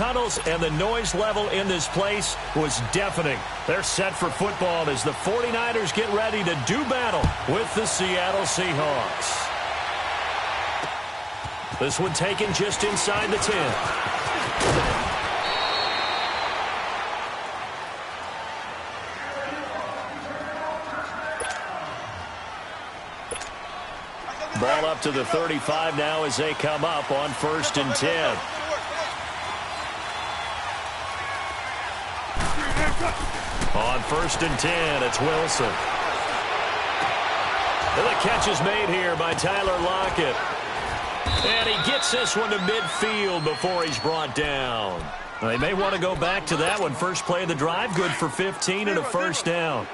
tunnels, and the noise level in this place was deafening. They're set for football as the 49ers get ready to do battle with the Seattle Seahawks. This one taken just inside the 10. Ball up to the 35 now as they come up on 1st and 10. On 1st and 10, it's Wilson. And the catch is made here by Tyler Lockett. And he gets this one to midfield before he's brought down. They may want to go back to that one. First play of the drive, good for 15 and a first down.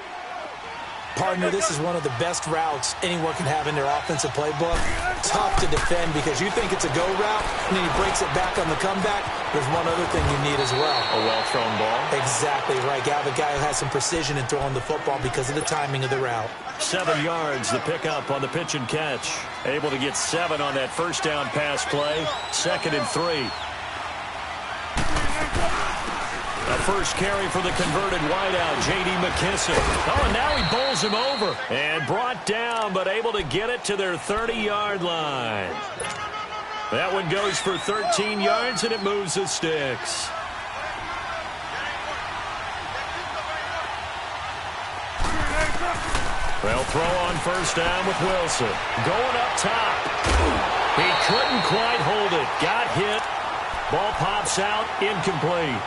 Partner, this is one of the best routes anyone can have in their offensive playbook. Tough to defend because you think it's a go route, and then he breaks it back on the comeback. There's one other thing you need as well. A well-thrown ball. Exactly right. You have a guy who has some precision in throwing the football because of the timing of the route. 7 yards, the pickup on the pitch and catch. Able to get 7 on that first down pass play. 2nd and 3. The first carry for the converted wideout, J.D. McKissick. Oh, and now he bowls him over. And brought down, but able to get it to their 30-yard line. That one goes for 13 yards, and it moves the sticks. They'll throw on first down with Wilson. Going up top. He couldn't quite hold it. Got hit. Ball pops out, incomplete.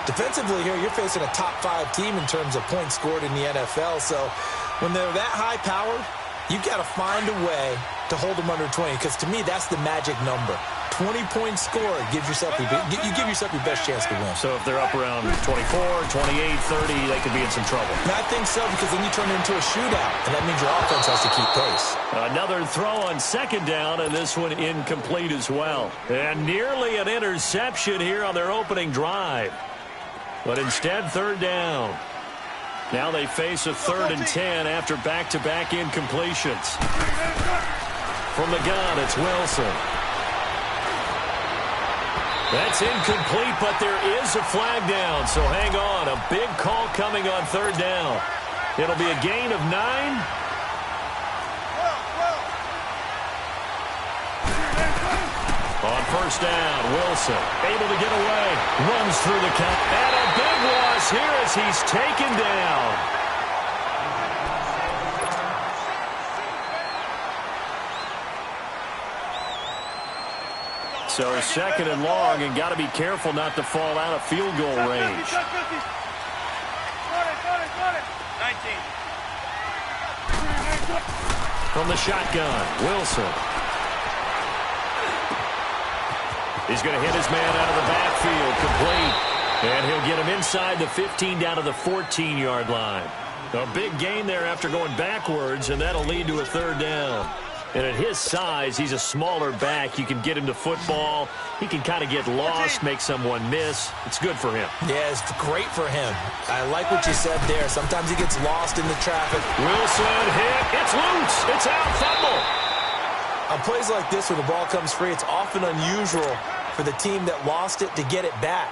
Defensively here, you're facing a top 5 team in terms of points scored in the NFL. So when they're that high powered, you've got to find a way to hold them under 20. Because to me, that's the magic number. 20 points scored gives yourself you give yourself your best chance to win. So if they're up around 24, 28, 30, they could be in some trouble. And I think so, because then you turn it into a shootout, and that means your offense has to keep pace. Another throw on 2nd down, and this one incomplete as well. And nearly an interception here on their opening drive. But instead, 3rd down. Now they face a 3rd and 10 after back-to-back incompletions. From the gun, it's Wilson. That's incomplete, but there is a flag down, so hang on. A big call coming on 3rd down. It'll be a gain of 9. On 1st down, Wilson able to get away. Runs through the count. And a big loss here as he's taken down. So 2nd and long, and got to be careful not to fall out of field goal range. 19. From the shotgun, Wilson. He's going to hit his man out of the backfield, complete. And he'll get him inside the 15 down to the 14-yard line. A big gain there after going backwards, and that'll lead to a 3rd down. And at his size, he's a smaller back. You can get him to football. He can kind of get lost, make someone miss. It's good for him. Yeah, it's great for him. I like what you said there. Sometimes he gets lost in the traffic. Wilson hit. It's loose. It's out. Fumble. On plays like this where the ball comes free, it's often unusual for the team that lost it to get it back.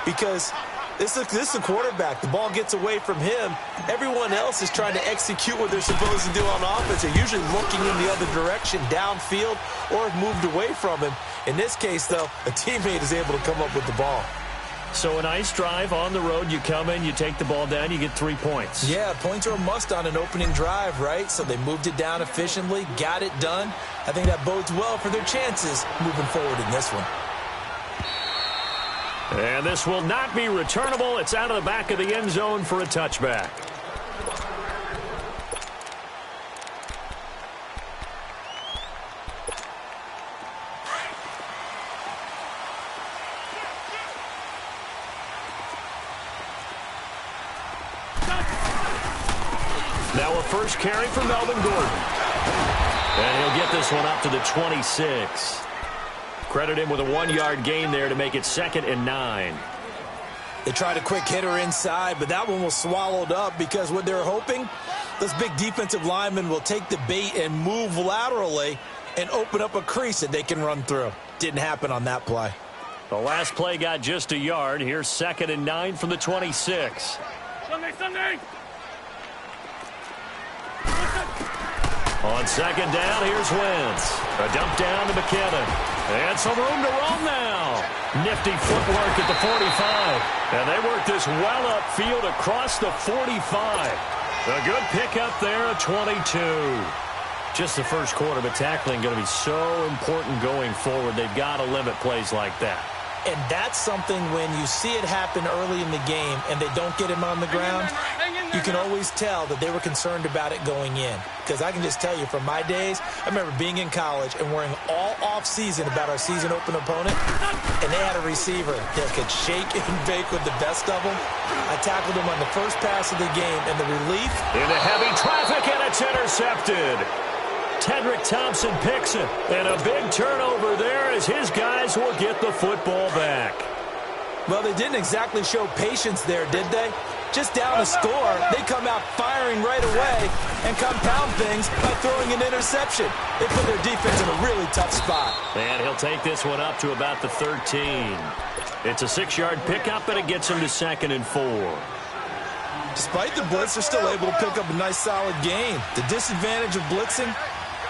Because this is a quarterback. The ball gets away from him. Everyone else is trying to execute what they're supposed to do on offense. They're usually looking in the other direction, downfield, or have moved away from him. In this case, though, a teammate is able to come up with the ball. So a nice drive on the road. You come in, you take the ball down, you get 3 points. Yeah, points are a must on an opening drive, right? So they moved it down efficiently, got it done. I think that bodes well for their chances moving forward in this one. And this will not be returnable. It's out of the back of the end zone for a touchback. Now a first carry for Melvin Gordon. And he'll get this one up to the 26. Credit him with a 1-yard gain there to make it 2nd and 9. They tried a quick hitter inside, but that one was swallowed up because what they're hoping, this big defensive lineman will take the bait and move laterally and open up a crease that they can run through. Didn't happen on that play. The last play got just a yard. Here's 2nd and 9 from the 26. Sunday. On 2nd down, here's Wentz. A dump down to McKinnon. And some room to roam now. Nifty footwork at the 45. And they work this well upfield across the 45. A good pickup there at 22. Just the first quarter, but tackling going to be so important going forward. They've got to limit plays like that. And that's something when you see it happen early in the game and they don't get him on the ground, you can always tell that they were concerned about it going in. Because I can just tell you from my days, I remember being in college and worrying all off-season about our season open opponent, and they had a receiver that could shake and bake with the best of them. I tackled him on the first pass of the game, and the relief. Into heavy traffic, and it's intercepted. Tedrick Thompson picks it, and a big turnover there as his guys will get the football back. Well, they didn't exactly show patience there, did they? Just down a score, they come out firing right away and compound things by throwing an interception. They put their defense in a really tough spot. And he'll take this one up to about the 13. It's a 6-yard pickup, and it gets him to 2nd and 4. Despite the blitz, they're still able to pick up a nice, solid gain. The disadvantage of blitzing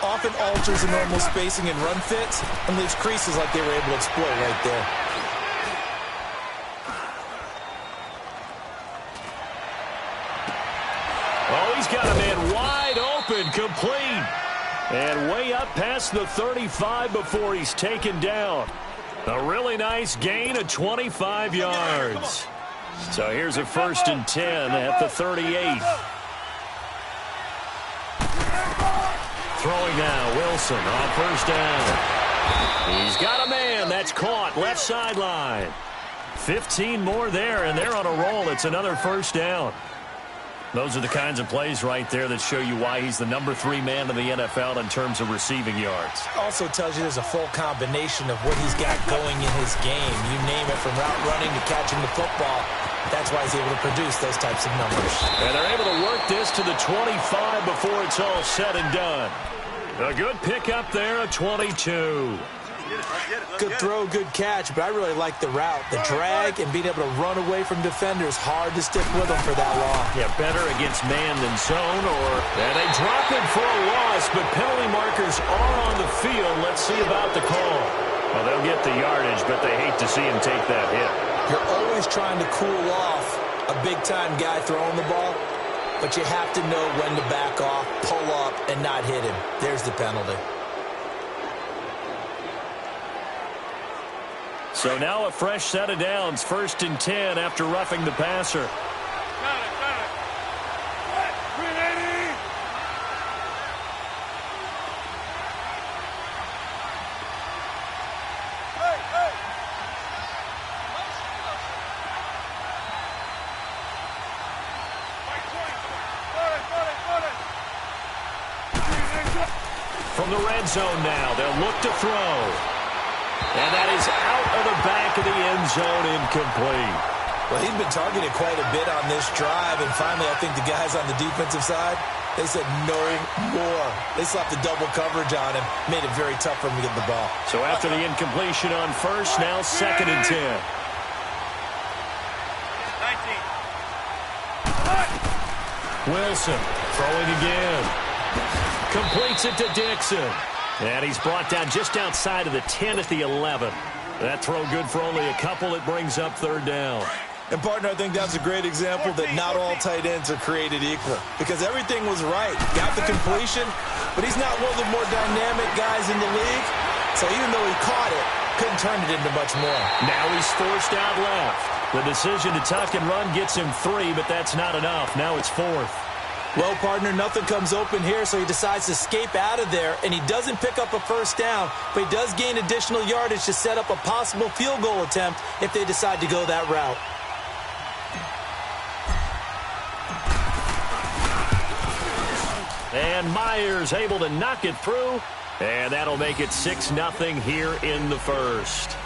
often alters the normal spacing and run fits and leaves creases like they were able to exploit right there. Oh, he's got a man wide open, complete. And way up past the 35 before he's taken down. A really nice gain of 25 yards. So here's a 1st and 10 at the 38. Throwing now, Wilson on 1st down. He's got a man. That's caught. Left sideline. 15 more there, and they're on a roll. It's another 1st down. Those are the kinds of plays right there that show you why he's the number 3 man in the NFL in terms of receiving yards. Also tells you there's a full combination of what he's got going in his game. You name it, from route running to catching the football. That's why he's able to produce those types of numbers. And they're able to work this to the 25 before it's all said and done. A good pickup there at 22. Good throw, good catch, but I really like the route. The drag and being able to run away from defenders, hard to stick with them for that long. Yeah, better against man than zone, and they drop it for a loss, but penalty markers are on the field. Let's see about the call. Well, they'll get the yardage, but they hate to see him take that hit. You're always trying to cool off a big-time guy throwing the ball, but you have to know when to back off, pull up, and not hit him. There's the penalty. So now a fresh set of downs, 1st and 10 after roughing the passer. Got it. 380. Hey. From the red zone now, they'll look to throw. And that is out of the back of the end zone, incomplete. Well, he's been targeted quite a bit on this drive, and finally I think the guys on the defensive side, they said no more. They slapped the double coverage on him, made it very tough for him to get the ball. So after the incompletion on 1st, now 2nd and 10. 19. Wilson throwing again. Completes it to Dixon. And he's brought down just outside of the 10 at the 11. That throw good for only a couple. It brings up 3rd down. And, partner, I think that's a great example that not all tight ends are created equal, because everything was right. Got the completion, but he's not one of the more dynamic guys in the league. So even though he caught it, couldn't turn it into much more. Now he's forced out left. The decision to tuck and run gets him 3, but that's not enough. Now it's 4th. Well, partner, nothing comes open here, so he decides to escape out of there, and he doesn't pick up a 1st down, but he does gain additional yardage to set up a possible field goal attempt if they decide to go that route. And Myers able to knock it through, and that'll make it 6-0 here in the 1st.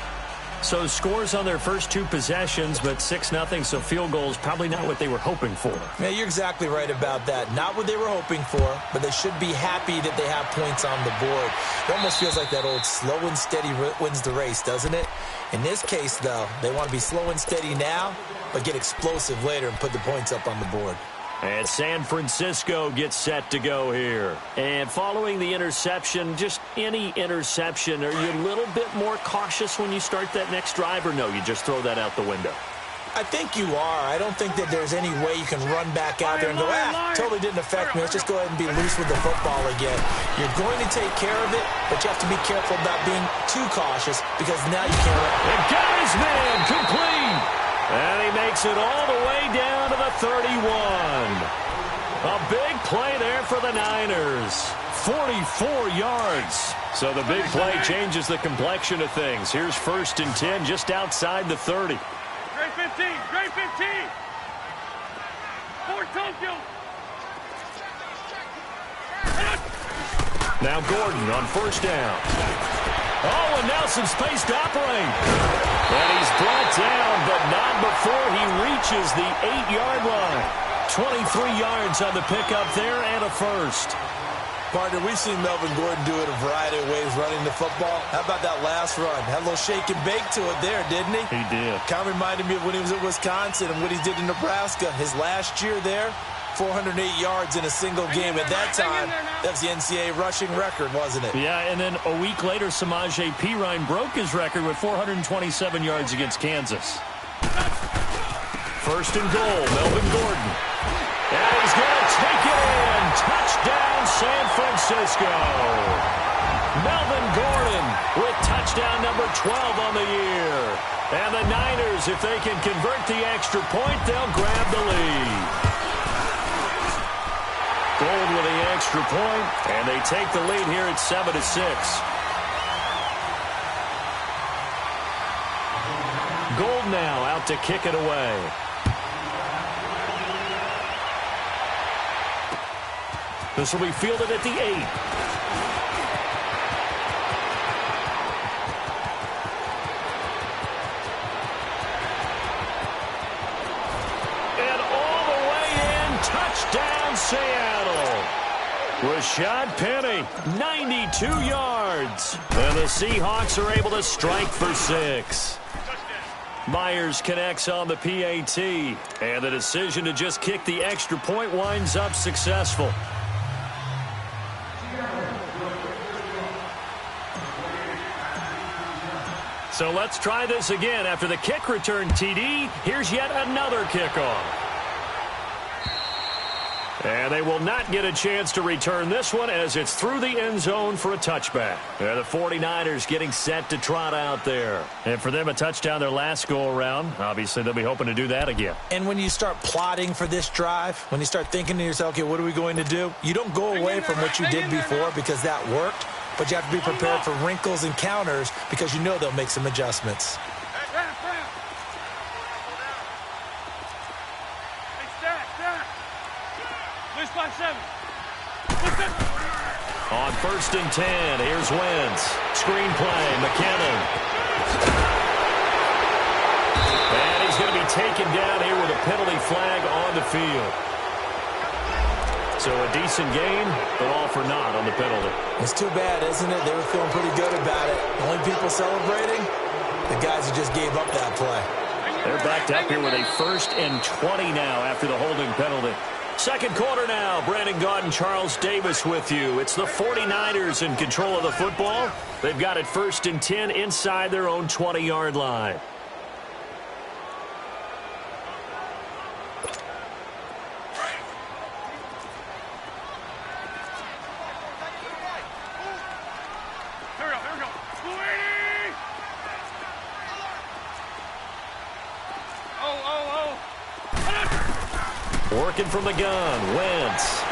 So scores on their first 2 possessions, but 6-0, so field goals probably not what they were hoping for. Yeah, you're exactly right about that. Not what they were hoping for, but they should be happy that they have points on the board. It almost feels like that old slow and steady wins the race, doesn't it? In this case, though, they want to be slow and steady now, but get explosive later and put the points up on the board. And San Francisco gets set to go here. And following the interception, just any interception, are you a little bit more cautious when you start that next drive, or no, you just throw that out the window? I think you are. I don't think that there's any way you can run back out there and go, totally didn't affect me. Let's just go ahead and be loose with the football again. You're going to take care of it, but you have to be careful about being too cautious because now you can't run. And got his man complete. And he makes it all the way down to the 31. A big play there for the Niners. 44 yards. So the big play changes the complexion of things. Here's 1st and 10 just outside the 30. Great 15. Great 15. For Tokyo. Now Gordon on 1st down. Oh, and now some space to operate. And he's brought down, but not before he reaches the 8-yard line. 23 yards on the pickup there and a first. Partner, we've seen Melvin Gordon do it a variety of ways running the football. How about that last run? Had a little shake and bake to it there, didn't he? He did. Kind of reminded me of when he was at Wisconsin and what he did in Nebraska. His last year there, 408 yards in a single game. At that time, that was the NCAA rushing record, wasn't it? Yeah, and then a week later, Samaje Perine broke his record with 427 yards against Kansas. 1st and goal, Melvin Gordon. And he's going to take it in. Touchdown, San Francisco. Melvin Gordon with touchdown number 12 on the year. And the Niners, if they can convert the extra point, they'll grab the lead. Gold with the extra point, and they take the lead here at 7-6. Gold now out to kick it away. This will be fielded at the 8. And all the way in, touchdown Seattle. Rashad Penny, 92 yards. And the Seahawks are able to strike for 6. Myers connects on the PAT. And the decision to just kick the extra point winds up successful. So let's try this again. After the kick return TD, here's yet another kickoff. And they will not get a chance to return this one as it's through the end zone for a touchback. And the 49ers getting set to trot out there. And for them, a touchdown their last go-around. Obviously, they'll be hoping to do that again. And when you start plotting for this drive, when you start thinking to yourself, okay, what are we going to do? You don't go away from what you did before because that worked. But you have to be prepared for wrinkles and counters because you know they'll make some adjustments. On 1st and 10, here's Wentz. Screenplay, McKinnon. And he's going to be taken down here with a penalty flag on the field. So a decent game, but all for naught on the penalty. It's too bad, isn't it? They were feeling pretty good about it. The only people celebrating, the guys who just gave up that play. They're backed up here with a 1st and 20 now after the holding penalty. Second quarter now. Brandon Gaudin and Charles Davis with you. It's the 49ers in control of the football. They've got it 1st and 10 inside their own 20-yard line. Working from the gun, Wentz.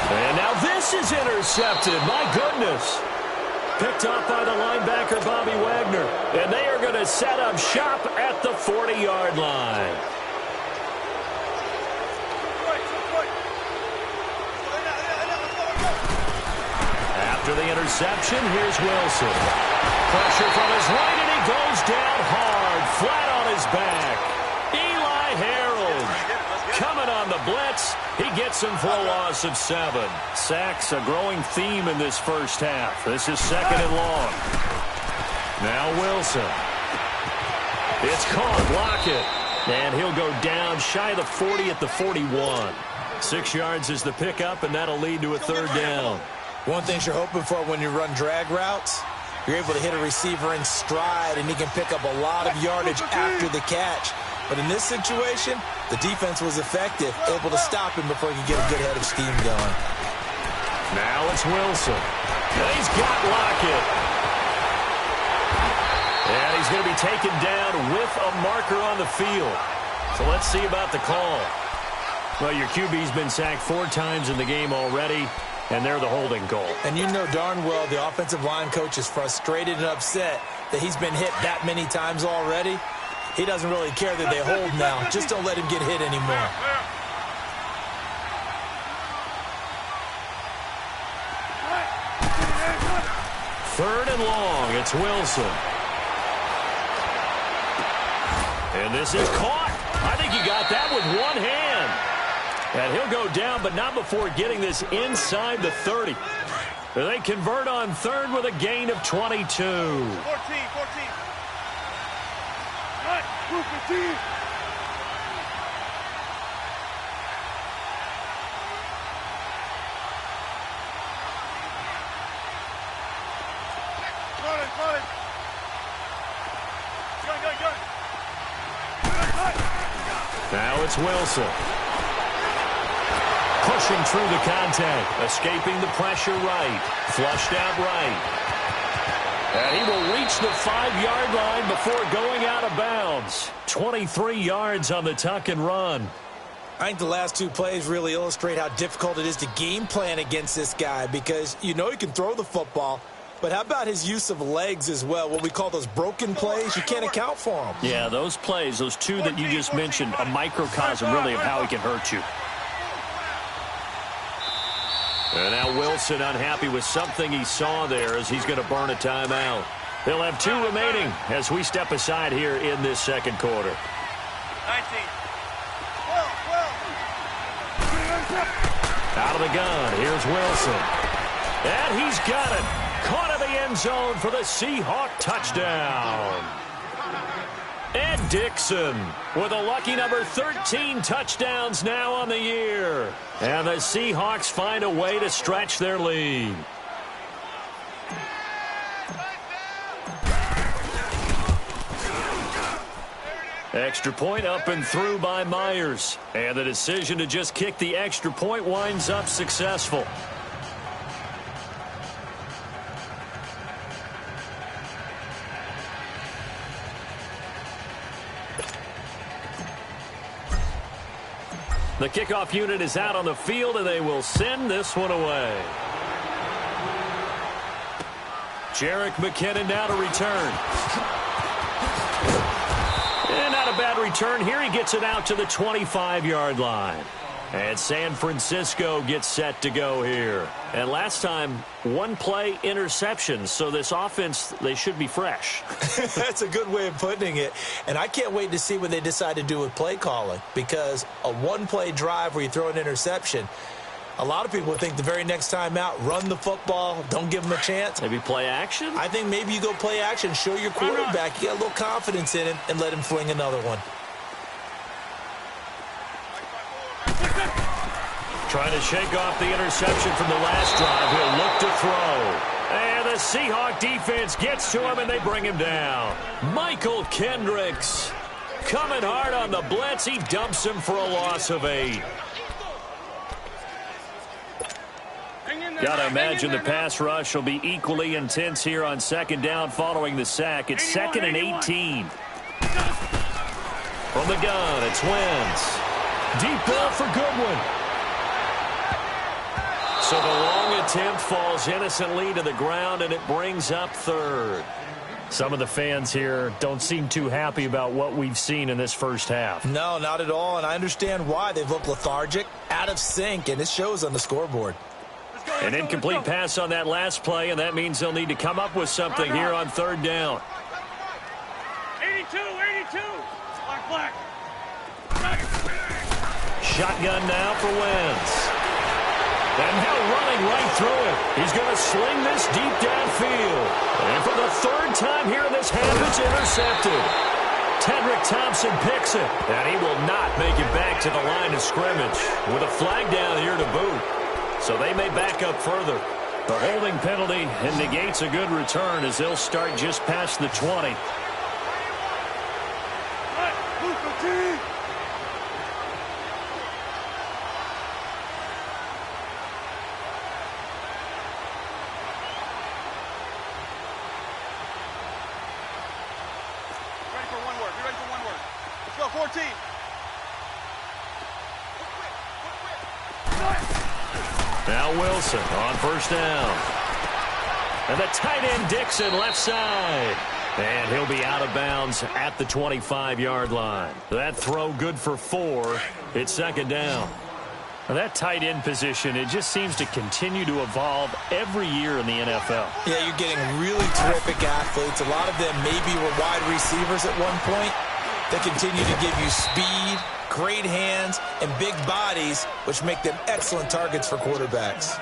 And now this is intercepted. My goodness. Picked off by the linebacker, Bobby Wagner. And they are going to set up shop at the 40-yard line. After the interception, here's Wilson. Pressure from his right, and he goes down hard, flat on his back. Eli Harold coming on the blitz. He gets him for a loss of 7. Sacks, a growing theme in this first half. This is 2nd and long. Now Wilson. It's caught. Lockett. And he'll go down shy of the 40 at the 41. 6 yards is the pickup, and that'll lead to a third down. One thing you're hoping for when you run drag routes, you're able to hit a receiver in stride, and he can pick up a lot of yardage after the catch. But in this situation, the defense was effective, able to stop him before he could get a good head of steam going. Now it's Wilson. And he's got Lockett. And he's going to be taken down with a marker on the field. So let's see about the call. Well, your QB's been sacked 4 times in the game already, and they're the holding call. And you know darn well the offensive line coach is frustrated and upset that he's been hit that many times already. He doesn't really care that they hold now. Just don't let him get hit anymore. Third and long. It's Wilson. And this is caught. I think he got that with one hand. And he'll go down, but not before getting this inside the 30. They convert on third with a gain of 22. 14. Move 15. Got it. Go. Now it's Wilson. Pushing through the contact. Escaping the pressure right. Flushed out right. And he will reach the 5-yard line before going out of bounds. 23 yards on the tuck and run. I think the last 2 plays really illustrate how difficult it is to game plan against this guy, because you know he can throw the football, but how about his use of legs as well? What we call those broken plays, you can't account for them. Yeah, those plays, those 2 that you just mentioned, a microcosm really of how he can hurt you. And now Wilson unhappy with something he saw there as he's going to burn a timeout. He'll have 2 remaining as we step aside here in this second quarter. 19. Out of the gun, here's Wilson. And he's got it. Caught in the end zone for the Seahawk touchdown. Ed Dixon with a lucky number 13 touchdowns now on the year. And the Seahawks find a way to stretch their lead. Extra point up and through by Myers. And the decision to just kick the extra point winds up successful. The kickoff unit is out on the field, and they will send this one away. Jerick McKinnon now to return. And not a bad return here. He gets it out to the 25-yard line. And San Francisco gets set to go here. And last time, 1-play interception. So this offense, they should be fresh. That's a good way of putting it. And I can't wait to see what they decide to do with play calling. Because a 1-play drive where you throw an interception, a lot of people think the very next time out, run the football, don't give them a chance. Maybe play action? I think maybe you go play action, show your quarterback, you got a little confidence in him, and let him fling another one. Trying to shake off the interception from the last drive. He'll look to throw. And the Seahawk defense gets to him, and they bring him down. Michael Kendricks coming hard on the blitz. He dumps him for a loss of 8. Got to imagine the pass rush will be equally intense here on second down following the sack. It's 2nd and 18. From the gun, it's Wentz. Deep ball for Goodwin. So the long attempt falls innocently to the ground, and it brings up third. Some of the fans here don't seem too happy about what we've seen in this first half. No, not at all, and I understand why. They've looked lethargic, out of sync, and it shows on the scoreboard. An incomplete pass on that last play, and that means they'll need to come up with something here on third down. 82. Black. Shotgun now for Wentz. And now running right through it. He's going to sling this deep downfield. And for the third time here in this half, it's intercepted. Tedrick Thompson picks it. And he will not make it back to the line of scrimmage with a flag down here to boot. So they may back up further. The holding penalty negates a good return as they'll start just past the 20. Now Wilson on first down. And the tight end Dixon left side. And he'll be out of bounds at the 25-yard line. That throw good for 4. It's second down. Now that tight end position, it just seems to continue to evolve every year in the NFL. Yeah, you're getting really terrific athletes. A lot of them maybe were wide receivers at one point. They continue to give you speed, great hands, and big bodies, which make them excellent targets for quarterbacks.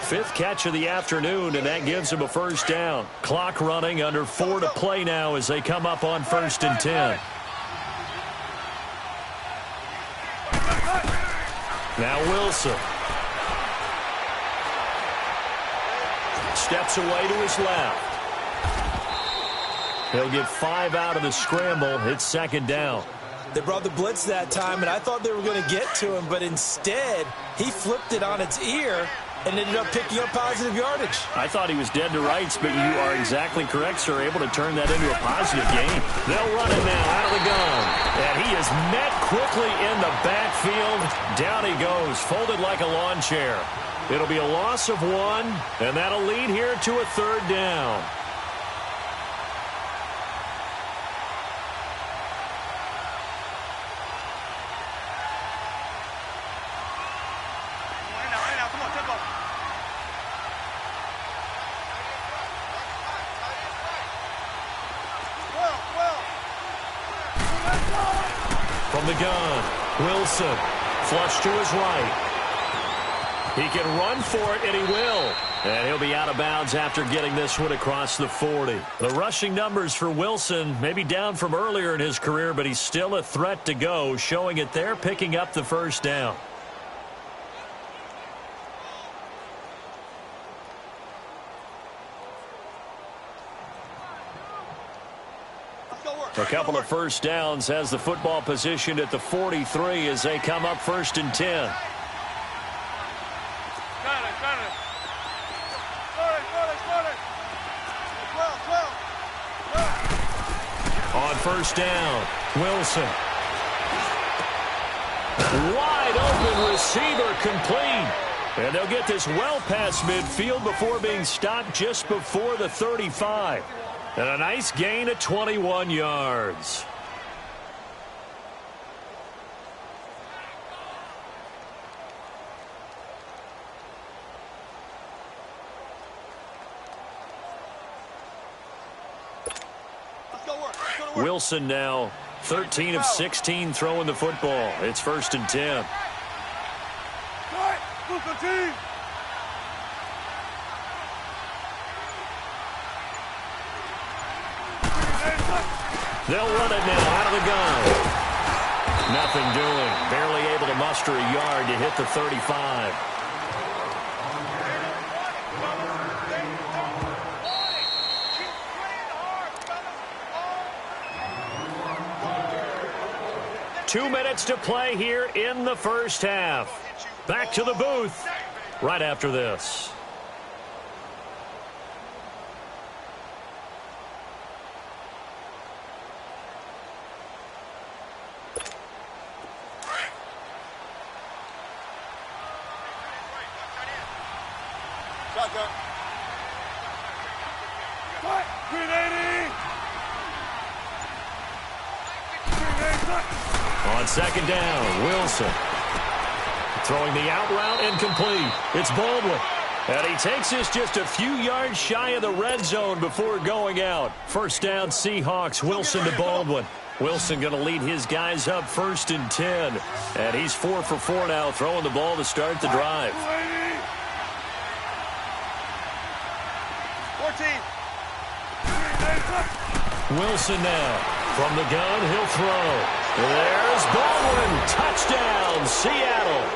5th catch of the afternoon, and that gives him a first down. Clock running, under 4 to play now as they come up on 1st and 10. Now Wilson. Steps away to his left. He'll get 5 out of the scramble. It's second down. They brought the blitz that time, and I thought they were going to get to him, but instead, he flipped it on its ear and ended up picking up positive yardage. I thought he was dead to rights, but you are exactly correct, sir, able to turn that into a positive gain. They'll run it now out of the gun. And he is met quickly in the backfield. Down he goes, folded like a lawn chair. It'll be a loss of 1, and that'll lead here to a third down. From the gun, Wilson, flush to his right. He can run for it, and he will. And he'll be out of bounds after getting this one across the 40. The rushing numbers for Wilson may be down from earlier in his career, but he's still a threat to go, showing it there, picking up the first down. A couple of first downs has the football positioned at the 43 as they come up 1st and 10. On first down, Wilson. Wide open receiver complete. And they'll get this well past midfield before being stopped just before the 35. And a nice gain of 21 yards. Wilson now 13 of 16 throwing the football. It's 1st and 10. They'll run it now out of the gun. Nothing doing. Barely able to muster a yard to hit the 35. Two minutes to play here in the first half. Back to the booth right after this. On second down, Wilson. Throwing the out route incomplete. It's Baldwin. And he takes this just a few yards shy of the red zone before going out. First down, Seahawks. Wilson to Baldwin. Wilson going to lead his guys up 1st and 10. And he's 4 for 4 now, throwing the ball to start the drive. Wilson now. From the gun, he'll throw. There's Baldwin. Touchdown, Seattle.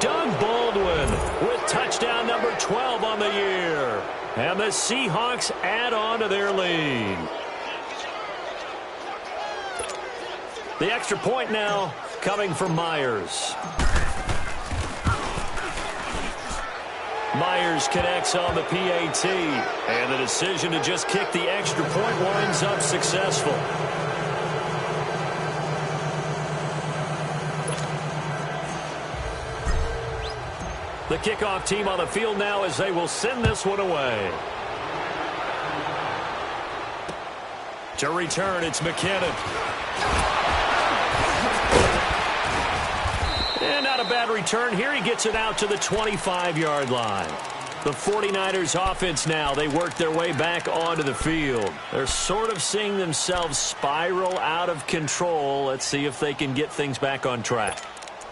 Doug Baldwin with touchdown number 12 on the year. And the Seahawks add on to their lead. The extra point now coming from Myers. Myers connects on the PAT. And the decision to just kick the extra point winds up successful. The kickoff team on the field now as they will send this one away. To return, it's McKinnon. And not a bad return here. He gets it out to the 25-yard line. The 49ers offense now, they work their way back onto the field. They're sort of seeing themselves spiral out of control. Let's see if they can get things back on track.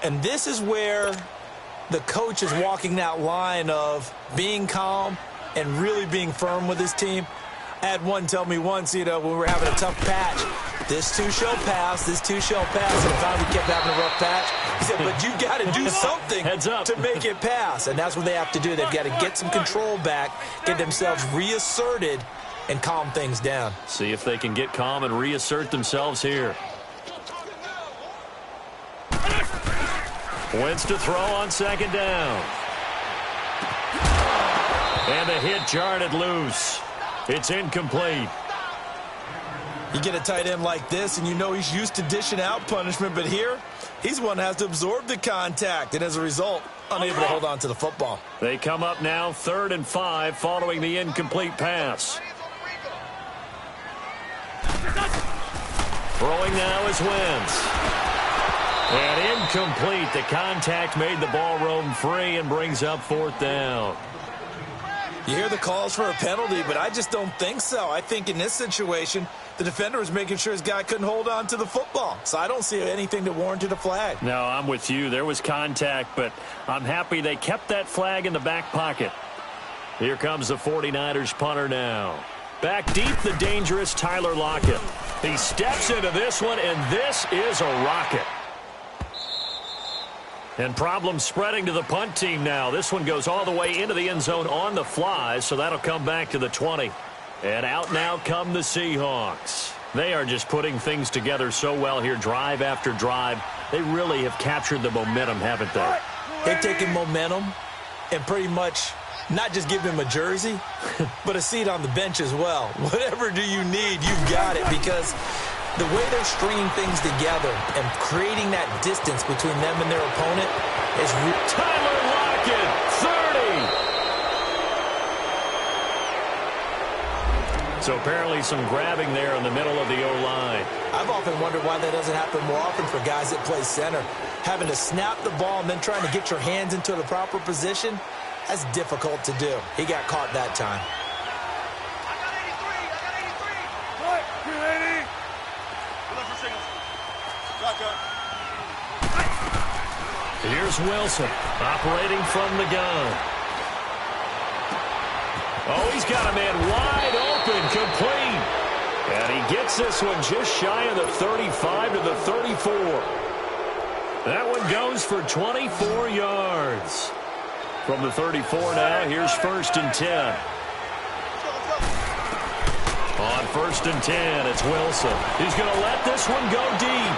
And this is where the coach is walking that line of being calm and really being firm with his team. I had one tell me once, when we were having a tough patch, this too shall pass, this too shall pass, and finally kept having a rough patch. He said, but you got to do something to make it pass, and that's what they have to do. They've got to get some control back, get themselves reasserted, and calm things down. See if they can get calm and reassert themselves here. Wentz to throw on second down. And the hit jarred it loose. It's incomplete. You get a tight end like this, and you know he's used to dishing out punishment, but here, he's one that has to absorb the contact, and as a result, unable to hold on to the football. They come up now 3rd and 5 following the incomplete pass. Throwing now is Wentz. And incomplete. The contact made the ball roam free and brings up 4th down. You hear the calls for a penalty, but I just don't think so. I think in this situation, the defender was making sure his guy couldn't hold on to the football. So I don't see anything that warranted a flag. No, I'm with you. There was contact, but I'm happy they kept that flag in the back pocket. Here comes the 49ers punter now. Back deep, the dangerous Tyler Lockett. He steps into this one, and this is a rocket. And problems spreading to the punt team now. This one goes all the way into the end zone on the fly, so that'll come back to the 20. And out now come the Seahawks. They are just putting things together so well here, drive after drive. They really have captured the momentum, haven't they? They've taken momentum and pretty much not just give him a jersey, but a seat on the bench as well. Whatever do you need, you've got it, because the way they're stringing things together and creating that distance between them and their opponent is Tyler Lockett, 30. So apparently some grabbing there in the middle of the O-line. I've often wondered why that doesn't happen more often for guys that play center. Having to snap the ball and then trying to get your hands into the proper position, that's difficult to do. He got caught that time. Here's Wilson operating from the gun. Oh, he's got a man wide open, complete. And he gets this one just shy of the 35 to the 34. That one goes for 24 yards. From the 34 now, here's 1st and 10. On 1st and 10, it's Wilson. He's going to let this one go deep.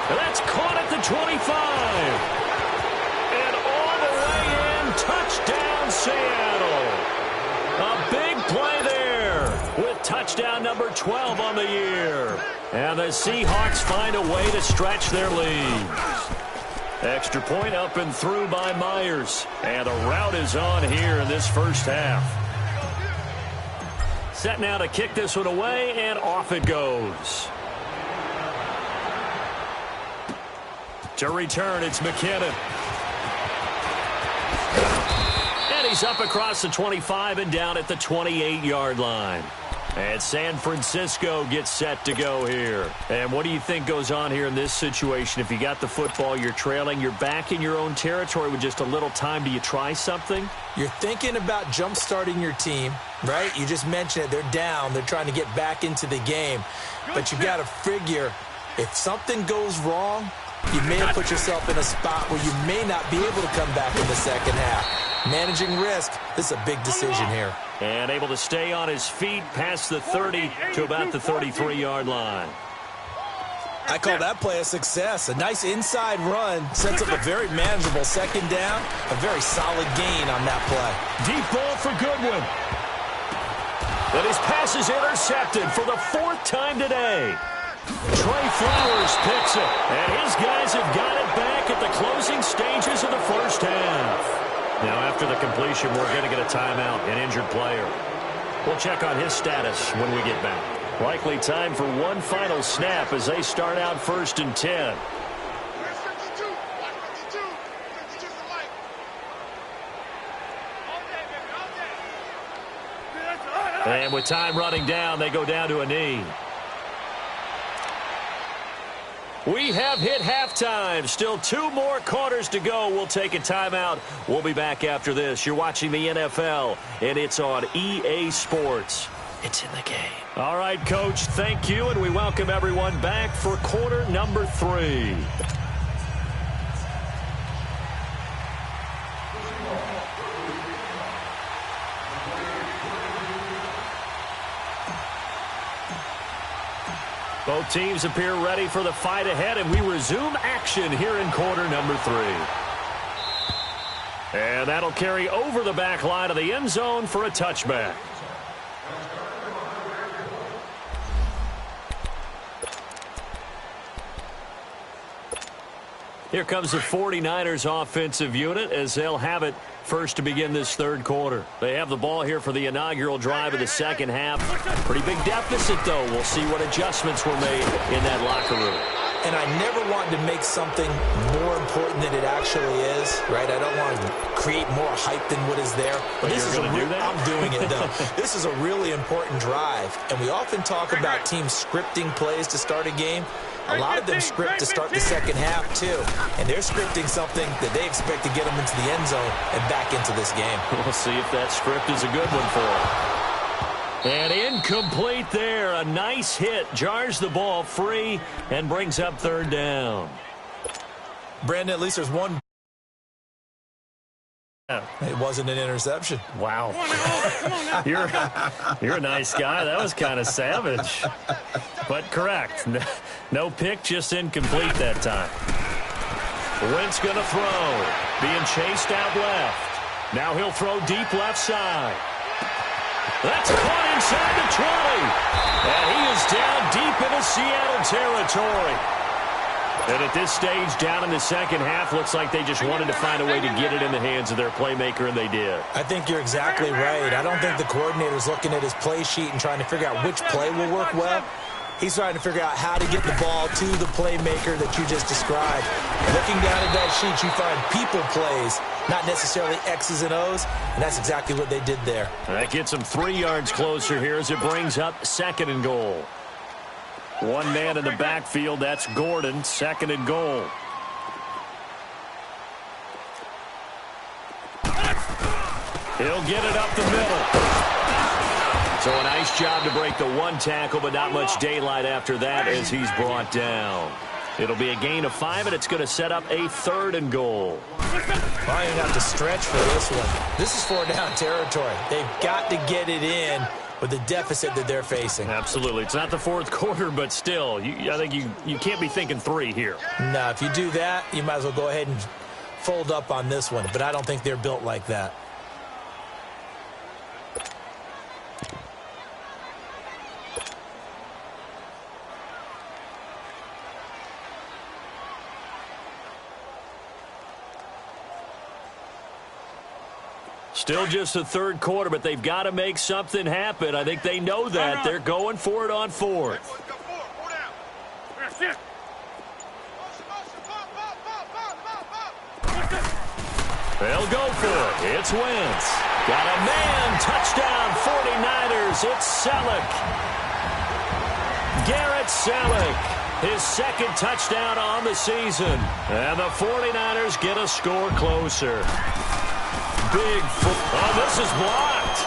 And that's caught at the 25. And all the way in, touchdown Seattle. A big play there with touchdown number 12 on the year. And the Seahawks find a way to stretch their lead. Extra point up and through by Myers. And the route is on here in this first half. Set now to kick this one away, and off it goes. To return, it's McKinnon. And he's up across the 25 and down at the 28-yard line. And San Francisco gets set to go here. And what do you think goes on here in this situation? If you got the football, you're trailing, you're back in your own territory with just a little time. Do you try something? You're thinking about jump-starting your team, right? You just mentioned it. They're down. They're trying to get back into the game. But you got to figure, if something goes wrong, you may have put yourself in a spot where you may not be able to come back in the second half. Managing risk, this is a big decision here. And able to stay on his feet past the 30 to about the 33-yard line. I call that play a success. A nice inside run sets up a very manageable second down. A very solid gain on that play. Deep ball for Goodwin. And his pass is intercepted for the 4th time today. Trey Flowers picks it. And his guys have got it back at the closing stages of the first half. Now, after the completion, we're going to get a timeout, an injured player. We'll check on his status when we get back. Likely time for one final snap as they start out 1st and 10. And with time running down, they go down to a knee. We have hit halftime. Still 2 more quarters to go. We'll take a timeout. We'll be back after this. You're watching the NFL, and it's on EA Sports. It's in the game. All right, Coach, thank you, and we welcome everyone back for quarter number 3. Both teams appear ready for the fight ahead, and we resume action here in quarter number 3. And that'll carry over the back line of the end zone for a touchback. Here comes the 49ers offensive unit as they'll have it first to begin this 3rd quarter. They have the ball here for the inaugural drive of the second half. Pretty big deficit, though. We'll see what adjustments were made in that locker room. And I never want to make something more important than it actually is, right? I don't want to create more hype than what is there. But this is I'm doing it, though. This is a really important drive. And we often talk about teams scripting plays to start a game. A lot of them script to start the second half, too. And they're scripting something that they expect to get them into the end zone and back into this game. We'll see if that script is a good one for them. And incomplete there. A nice hit. Jars the ball free and brings up 3rd down. Brandon, at least there's one. It wasn't an interception. Wow. You're a nice guy. That was kind of savage. But correct. No pick, just incomplete that time. Wentz going to throw. Being chased out left. Now he'll throw deep left side. That's caught inside the 20. And he is down deep into Seattle territory. And at this stage, down in the second half, looks like they just wanted to find a way to get it in the hands of their playmaker, and they did. I think you're exactly right. I don't think the coordinator's looking at his play sheet and trying to figure out which play will work well. He's trying to figure out how to get the ball to the playmaker that you just described. Looking down at that sheet, you find people plays, not necessarily X's and O's, and that's exactly what they did there. That gets them 3 yards closer here as it brings up 2nd and goal. One man in the backfield, that's Gordon, 2nd and goal. He'll get it up the middle. So a nice job to break the 1 tackle, but not much daylight after that as he's brought down. It'll be a gain of 5, and it's going to set up a 3rd and goal. Well, you have to stretch for this one. This is 4-down territory. They've got to get it in with the deficit that they're facing. Absolutely. It's not the 4th quarter, but still, I think you can't be thinking 3 here. No, if you do that, you might as well go ahead and fold up on this one, but I don't think they're built like that. Still just the 3rd quarter, but they've got to make something happen. I think they know that. They're going for it on 4th. They'll go for it. It's Wentz. Got a man. Touchdown, 49ers. It's Selleck. Garrett Selleck. His second touchdown on the season. And the 49ers get a score closer. Big this is blocked.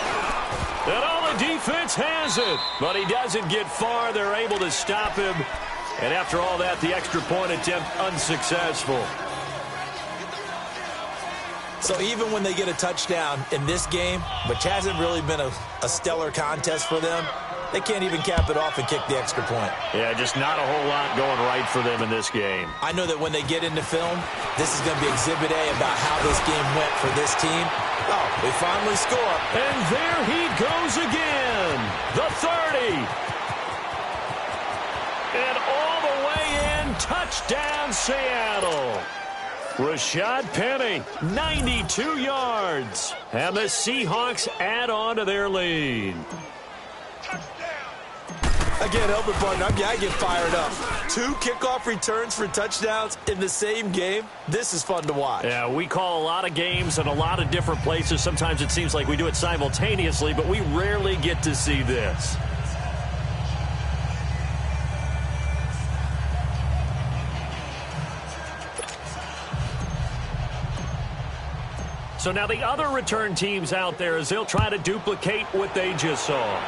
And all the defense has it. But he doesn't get far. They're able to stop him. And after all that, the extra point attempt unsuccessful. So even when they get a touchdown in this game, which hasn't really been a stellar contest for them, they can't even cap it off and kick the extra point. Yeah, just not a whole lot going right for them in this game. I know that when they get into film, this is going to be Exhibit A about how this game went for this team. Oh, they finally score. And there he goes again. The 30. And all the way in, touchdown Seattle. Rashad Penny, 92 yards. And the Seahawks add on to their lead. I can't help it, partner. I get fired up. 2 kickoff returns for touchdowns in the same game. This is fun to watch. Yeah, we call a lot of games in a lot of different places. Sometimes it seems like we do it simultaneously, but we rarely get to see this. So now the other return teams out there as they'll try to duplicate what they just saw.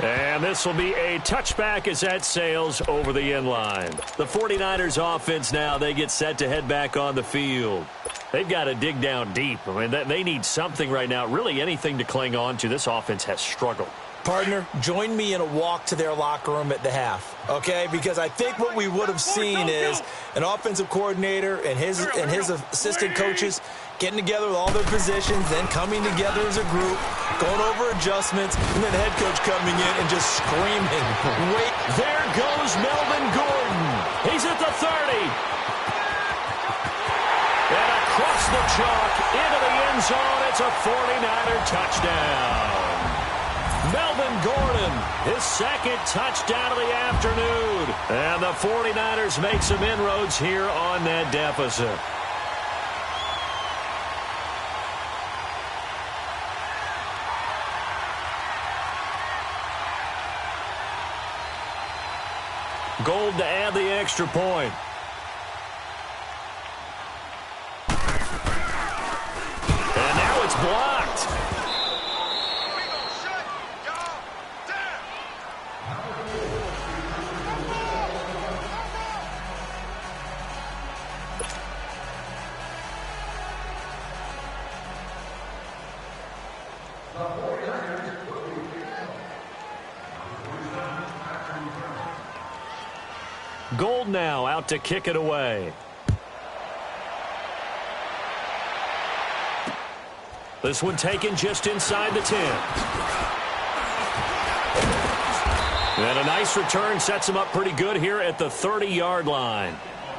And this will be a touchback as that sails over the end line. The 49ers offense now, they get set to head back on the field. They've got to dig down deep. I mean, they need something right now, really anything to cling on to. This offense has struggled. Partner, join me in a walk to their locker room at the half, okay? Because I think what we would have seen is an offensive coordinator and his assistant coaches getting together with all their positions, then coming together as a group, going over adjustments, and then the head coach coming in and just screaming. Wait, there goes Melvin Gordon. He's at the 30. And across the chalk into the end zone, it's a 49er touchdown. Melvin Gordon, his second touchdown of the afternoon. And the 49ers make some inroads here on that deficit. Gold to add the extra point. And now it's blocked. Gold now out to kick it away. This one taken just inside the 10. And a nice return sets him up pretty good here at the 30-yard line.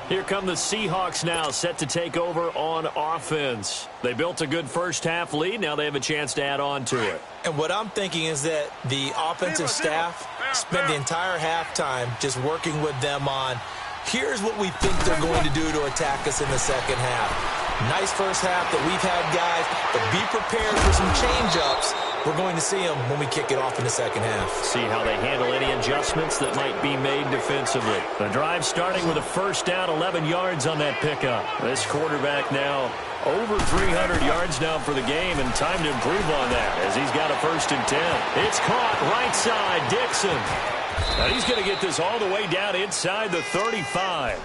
Here come the Seahawks now, set to take over on offense. They built a good first-half lead. Now they have a chance to add on to it. And what I'm thinking is that the offensive staff spent the entire halftime just working with them on, here's what we think they're going to do to attack us in the second half. Nice first half that we've had, guys, but be prepared for some change-ups. We're going to see them when we kick it off in the second half. See how they handle any adjustments that might be made defensively. The drive starting with a first down, 11 yards on that pickup. This quarterback now over 300 yards now for the game, and time to improve on that as he's got a 1st and 10. It's caught right side, Dixon. Now he's going to get this all the way down inside the 35.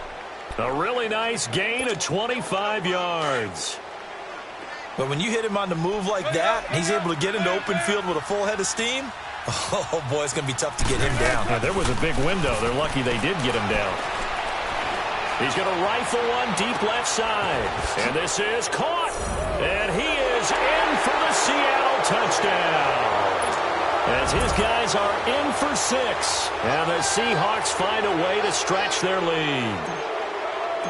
A really nice gain of 25 yards. But when you hit him on the move like that, he's able to get into open field with a full head of steam. Oh, boy, it's going to be tough to get him down. Yeah, there was a big window. They're lucky they did get him down. He's going to rifle one deep left side. And this is caught. And he is in for the Seattle touchdown. As his guys are in for 6. And the Seahawks find a way to stretch their lead.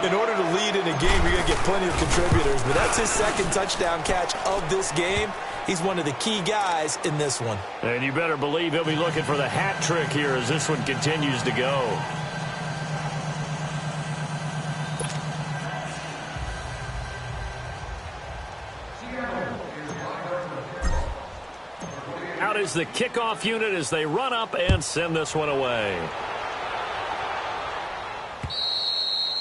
In order to lead in a game, you're going to get plenty of contributors. But that's his second touchdown catch of this game. He's one of the key guys in this one. And you better believe he'll be looking for the hat trick here as this one continues to go. is the kickoff unit as they run up and send this one away.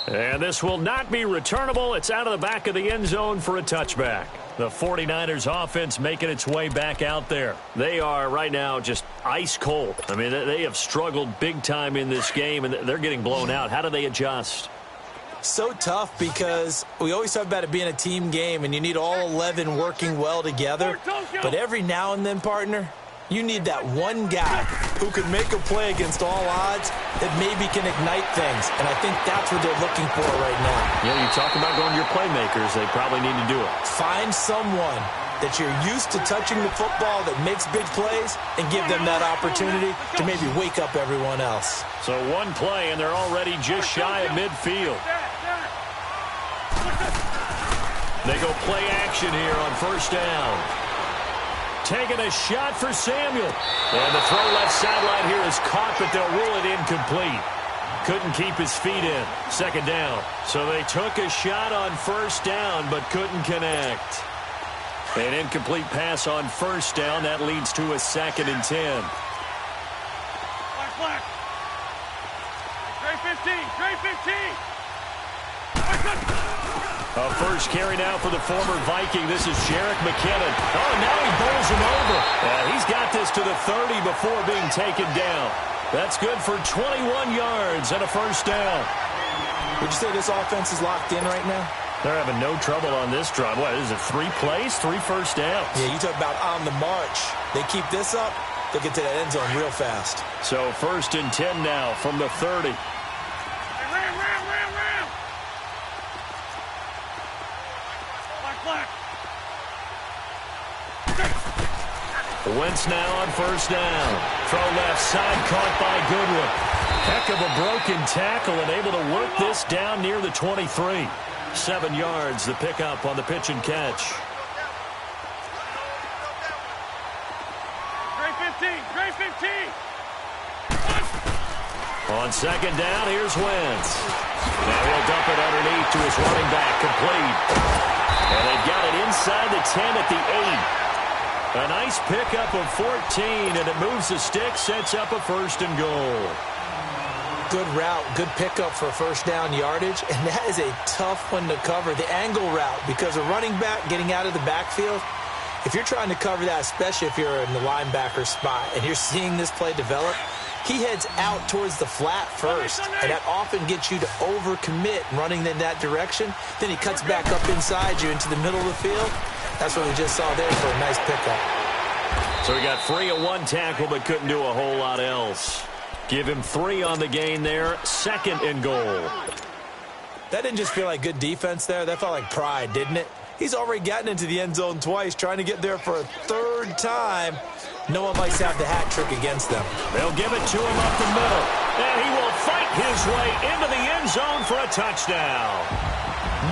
And this will not be returnable. It's out of the back of the end zone for a touchback. The 49ers offense making its way back out there. They are right now just ice cold. I mean, they have struggled big time in this game, and they're getting blown out. How do they adjust? So tough because we always talk about it being a team game, and you need all 11 working well together. But every now and then, partner, you need that one guy who can make a play against all odds that maybe can ignite things. And I think that's what they're looking for right now. Yeah, you talk about going to your playmakers. They probably need to do it. Find someone that you're used to touching the football that makes big plays and give them that opportunity to maybe wake up everyone else. So one play, and they're already just shy of midfield. They go play action here on first down. Taking a shot for Samuel. And the throw left sideline here is caught, but they'll rule it incomplete. Couldn't keep his feet in. Second down. So they took a shot on first down, but couldn't connect. An incomplete pass on first down. That leads to a 2nd and 10. Black. Trey 15. Trey 15. A first carry now for the former Viking. This is Jerick McKinnon. Oh, now he bowls him over. He's got this to the 30 before being taken down. That's good for 21 yards and a first down. Would you say this offense is locked in right now? They're having no trouble on this drive. What is it, 3 plays, 3 first downs? Yeah, you talk about on the march. They keep this up, they'll get to that end zone real fast. So 1st and 10 now from the 30. Wentz now on first down. Throw left side, caught by Goodwin. Heck of a broken tackle and able to work this down near the 23. 7 yards, the pickup on the pitch and catch. Trey 15. On second down, here's Wentz. Now he'll dump it underneath to his running back, complete. And they've got it inside the 10 at the 8. A nice pickup of 14, and it moves the stick, sets up a 1st and goal. Good route, good pickup for first down yardage, and that is a tough one to cover, the angle route, because a running back getting out of the backfield, if you're trying to cover that, especially if you're in the linebacker spot, and you're seeing this play develop, he heads out towards the flat first, and that often gets you to overcommit running in that direction. Then he cuts back up inside you into the middle of the field. That's what we just saw there for a nice pickup. So he got free of 1 tackle, but couldn't do a whole lot else. Give him 3 on the gain there. 2nd and goal. That didn't just feel like good defense there. That felt like pride, didn't it? He's already gotten into the end zone twice, trying to get there for a 3rd time. No one likes to have the hat trick against them. They'll give it to him up the middle. And he will fight his way into the end zone for a touchdown.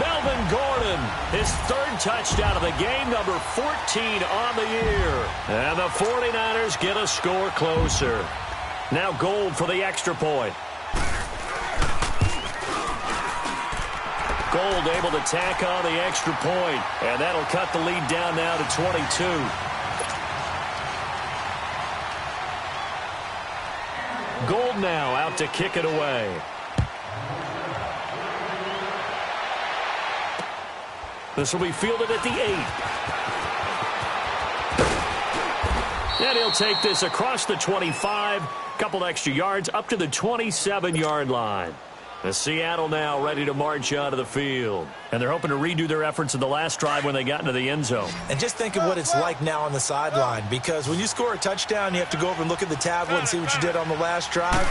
Melvin Gordon, his 3rd touchdown of the game, number 14 on the year. And the 49ers get a score closer. Now Gold for the extra point. Gold able to tack on the extra point, and that'll cut the lead down now to 22. Gold now out to kick it away. This will be fielded at the 8. And he'll take this across the 25. Couple extra yards up to the 27-yard line. The Seattle now ready to march out of the field. And they're hoping to redo their efforts in the last drive when they got into the end zone. And just think of what it's like now on the sideline, because when you score a touchdown, you have to go over and look at the tablet and see what you did on the last drive.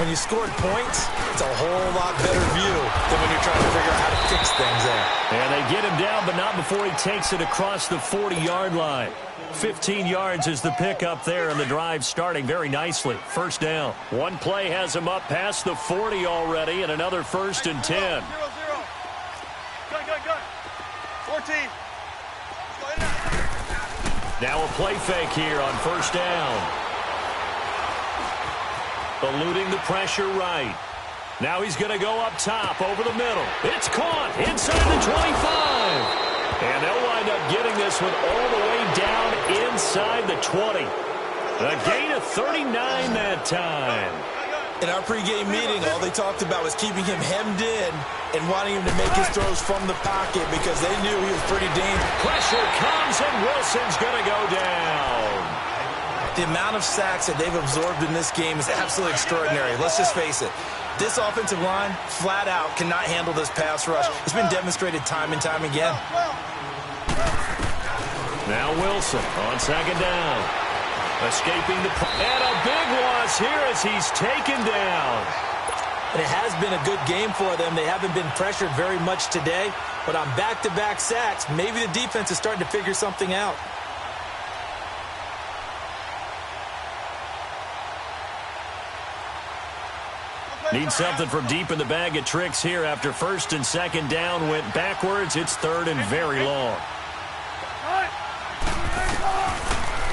When you scored points, it's a whole lot better view than when you're trying to figure out how to fix things there. And they get him down, but not before he takes it across the 40-yard line. 15 yards is the pickup there, and the drive starting very nicely. First down. One play has him up past the 40 already, and another 1st and 10. 0-0. Gun. 14. Now a play fake here on first down. Eluding the pressure right. Now he's going to go up top over the middle. It's caught inside the 25. And they'll wind up getting this one all the way down inside the 20. A gain of 39 that time. In our pregame meeting, all they talked about was keeping him hemmed in and wanting him to make his throws from the pocket because they knew he was pretty dangerous. Pressure comes, and Wilson's going to go down. The amount of sacks that they've absorbed in this game is absolutely extraordinary. Let's just face it. This offensive line, flat out, cannot handle this pass rush. It's been demonstrated time and time again. Now Wilson on second down. Escaping the... And a big loss here as he's taken down. And it has been a good game for them. They haven't been pressured very much today. But on back-to-back sacks, maybe the defense is starting to figure something out. Need something from deep in the bag of tricks here after first and second down went backwards. It's third and very long.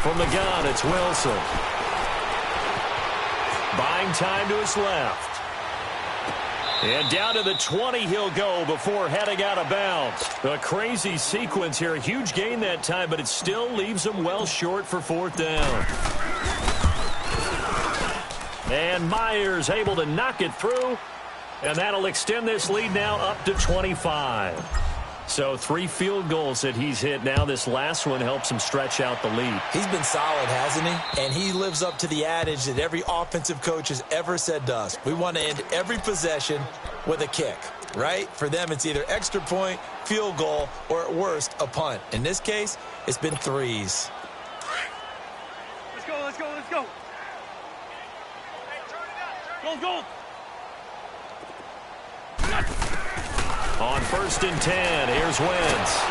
From the gun, it's Wilson. Buying time to his left. And down to the 20 he'll go before heading out of bounds. A crazy sequence here. A huge gain that time, but it still leaves him well short for fourth down. And Myers able to knock it through. And that'll extend this lead now up to 25. So 3 field goals that he's hit now. This last one helps him stretch out the lead. He's been solid, hasn't he? And he lives up to the adage that every offensive coach has ever said to us. We want to end every possession with a kick, right? For them, it's either extra point, field goal, or at worst, a punt. In this case, it's been 3s. Let's go, let's go, let's go. Go. On first and 10, here's Wentz.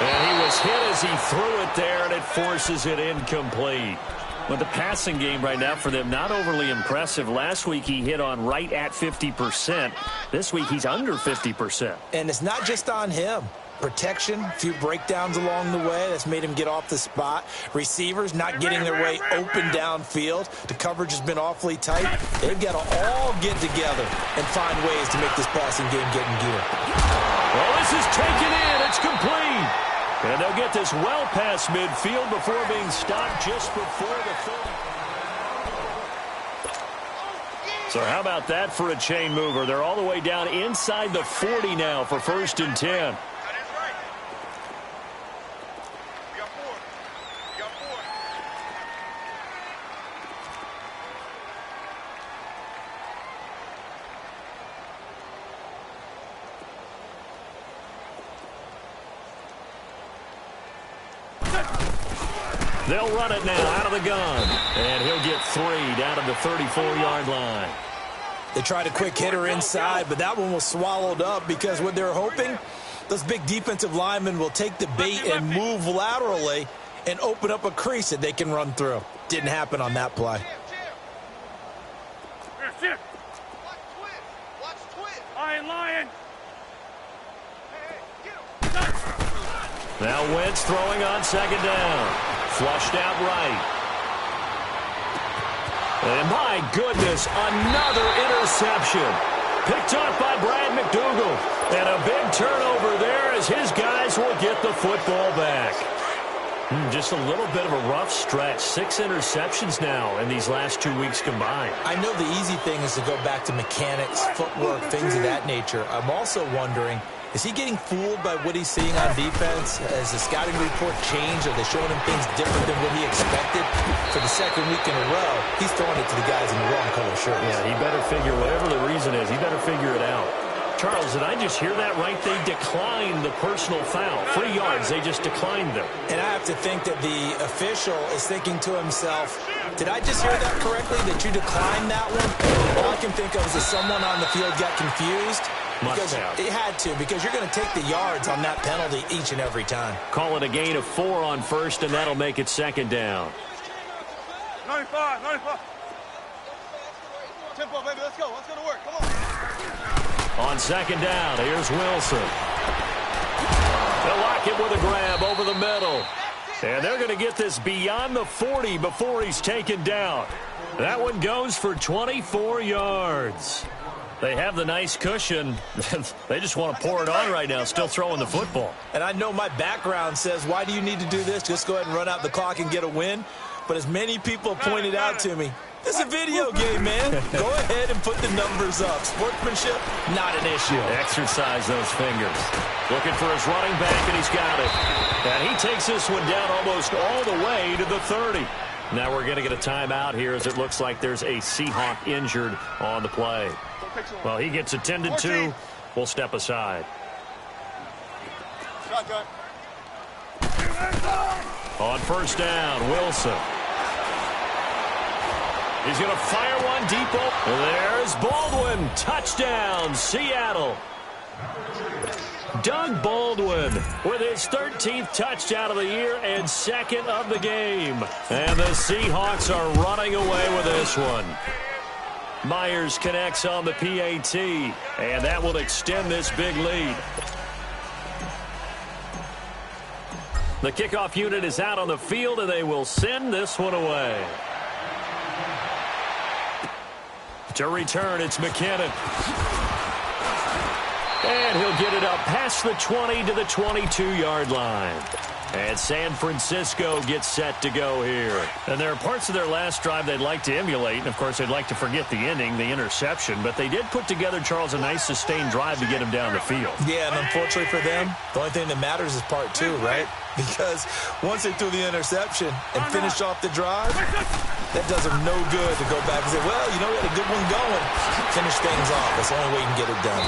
And he was hit as he threw it there, and it forces it incomplete. But the passing game right now for them, not overly impressive. Last week he hit on right at 50%. This week he's under 50%. And it's not just on him. Protection, a few breakdowns along the way. That's made him get off the spot. Receivers not getting their way open downfield. The coverage has been awfully tight. They've got to all get together and find ways to make this passing game get in gear. Well, this is taken in. It's complete. And they'll get this well past midfield before being stopped just before the 30. So how about that for a chain mover? They're all the way down inside the 40 now for first and 10. They'll run it now out of the gun. And he'll get 3 down to the 34-yard line. They tried a quick hitter inside, but that one was swallowed up because what they're hoping, those big defensive linemen will take the bait and move laterally and open up a crease that they can run through. Didn't happen on that play. Lion. Now Wentz throwing on second down. Flushed out right. And my goodness, another interception. Picked off by Brad McDougal. And a big turnover there as his guys will get the football back. Just a little bit of a rough stretch. 6 interceptions now in these last 2 weeks combined. I know the easy thing is to go back to mechanics, footwork, things of that nature. I'm also wondering, is he getting fooled by what he's seeing on defense? Has the scouting report changed? Are they showing him things different than what he expected? For the second week in a row, he's throwing it to the guys in the wrong color shirts. Yeah, he better figure, whatever the reason is, he better figure it out. Charles, did I just hear that right? They declined the personal foul. 3 yards, they just declined them. And I have to think that the official is thinking to himself, did I just hear that correctly, that you declined that one? All I can think of is that someone on the field got confused. Must have. It had to, because you're going to take the yards on that penalty each and every time. Call it a gain of 4 on first, and that'll make it second down. 95. Tempo, baby, let's go. Let's go to work. Come on. On second down, here's Wilson. They'll lock it with a grab over the middle. And they're going to get this beyond the 40 before he's taken down. That one goes for 24 yards. They have the nice cushion. They just want to pour it on right now, still throwing the football. And I know my background says, why do you need to do this? Just go ahead and run out the clock and get a win. But as many people pointed out to me, it's a video game, man. Go ahead and put the numbers up. Sportsmanship, not an issue. Exercise those fingers. Looking for his running back, and he's got it. And he takes this one down almost all the way to the 30. Now we're going to get a timeout here as it looks like there's a Seahawk injured on the play. Well, he gets attended to. We'll step aside. On first down, Wilson. He's going to fire one deep open. There's Baldwin. Touchdown, Seattle. Doug Baldwin with his 13th touchdown of the year and second of the game. And the Seahawks are running away with this one. Myers connects on the PAT, and that will extend this big lead. The kickoff unit is out on the field, and they will send this one away. To return, it's McKinnon. And he'll get it up past the 20 to the 22-yard line. And San Francisco gets set to go here. And there are parts of their last drive they'd like to emulate. And, of course, they'd like to forget the ending, the interception. But they did put together, Charles, a nice sustained drive to get him down the field. Yeah, and unfortunately for them, the only thing that matters is part two, right? Because once they threw the interception and finished off the drive, that does them no good to go back and say, well, you know, we had a good one going. Finish things off. That's the only way you can get it done.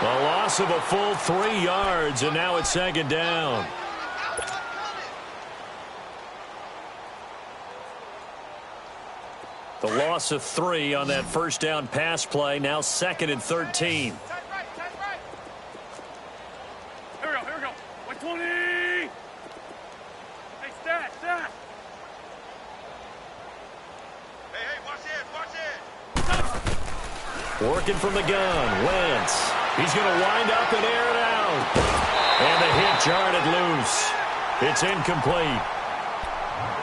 A loss of a full 3 yards, and now it's second down. The loss of 3 on that first down pass play. Now 2nd and 13. Here we go. 120. Hey, stat. Hey, watch it. Working from the gun, Wentz. He's going to wind up and air it out. And the hit jarred it loose. It's incomplete.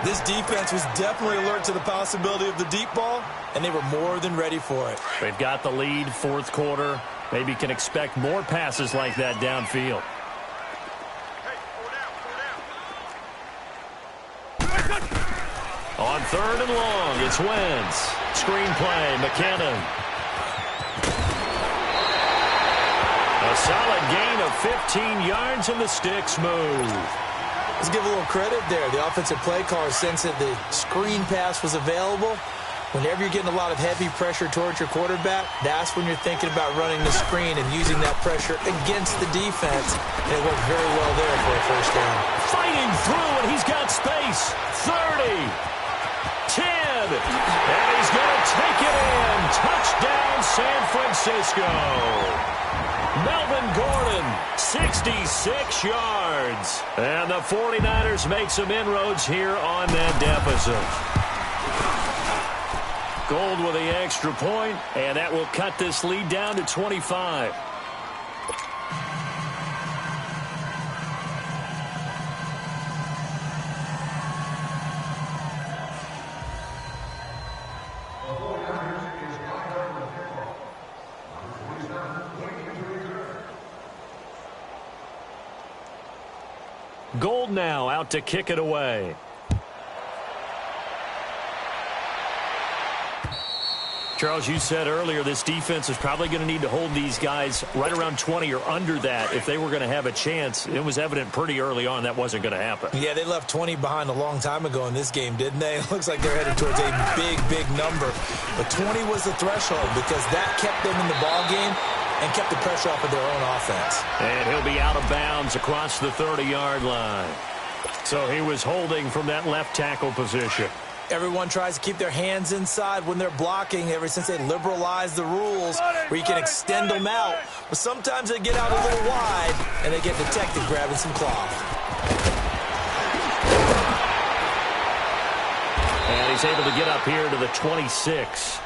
This defense was definitely alert to the possibility of the deep ball, and they were more than ready for it. They've got the lead, 4th quarter. Maybe can expect more passes like that downfield. On 3rd and long, it's Wentz. Screen play, McKinnon. A solid gain of 15 yards, and the sticks move. Let's give a little credit there. The offensive play caller sensed that the screen pass was available. Whenever you're getting a lot of heavy pressure towards your quarterback, that's when you're thinking about running the screen and using that pressure against the defense. And it worked very well there for a first down. Fighting through, and he's got space. 30. 10. And he's going to take it in. Touchdown, San Francisco. Melvin Gordon, 66 yards. And the 49ers make some inroads here on that deficit. Gold with the extra point, and that will cut this lead down to 25. Gold now out to kick it away. Charles, you said earlier this defense is probably going to need to hold these guys right around 20 or under that if they were going to have a chance. It was evident pretty early on that wasn't going to happen. Yeah, they left 20 behind a long time ago in this game, didn't they? It looks like they're headed towards a big number. But 20 was the threshold because that kept them in the ball game and kept the pressure off of their own offense. And he'll be out of bounds across the 30-yard line. So he was holding from that left tackle position. Everyone tries to keep their hands inside when they're blocking ever since they liberalized the rules where you can extend them out. But sometimes they get out a little wide and they get detected grabbing some cloth. And he's able to get up here to the 26.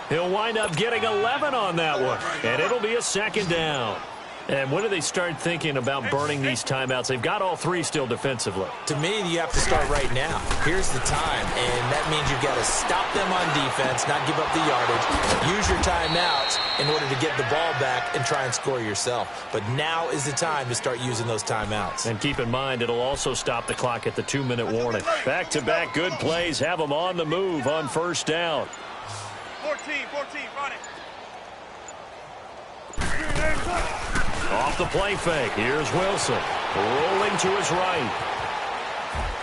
He'll wind up getting 11 on that one. And it'll be a second down. And when do they start thinking about burning these timeouts? They've got all three still defensively. To me, you have to start right now. Here's the time, and that means you've got to stop them on defense, not give up the yardage, use your timeouts in order to get the ball back and try and score yourself. But now is the time to start using those timeouts. And keep in mind, it'll also stop the clock at the 2-minute warning. Back-to-back good plays have them on the move on first down. 14, run it. Off the play fake. Here's Wilson. Rolling to his right.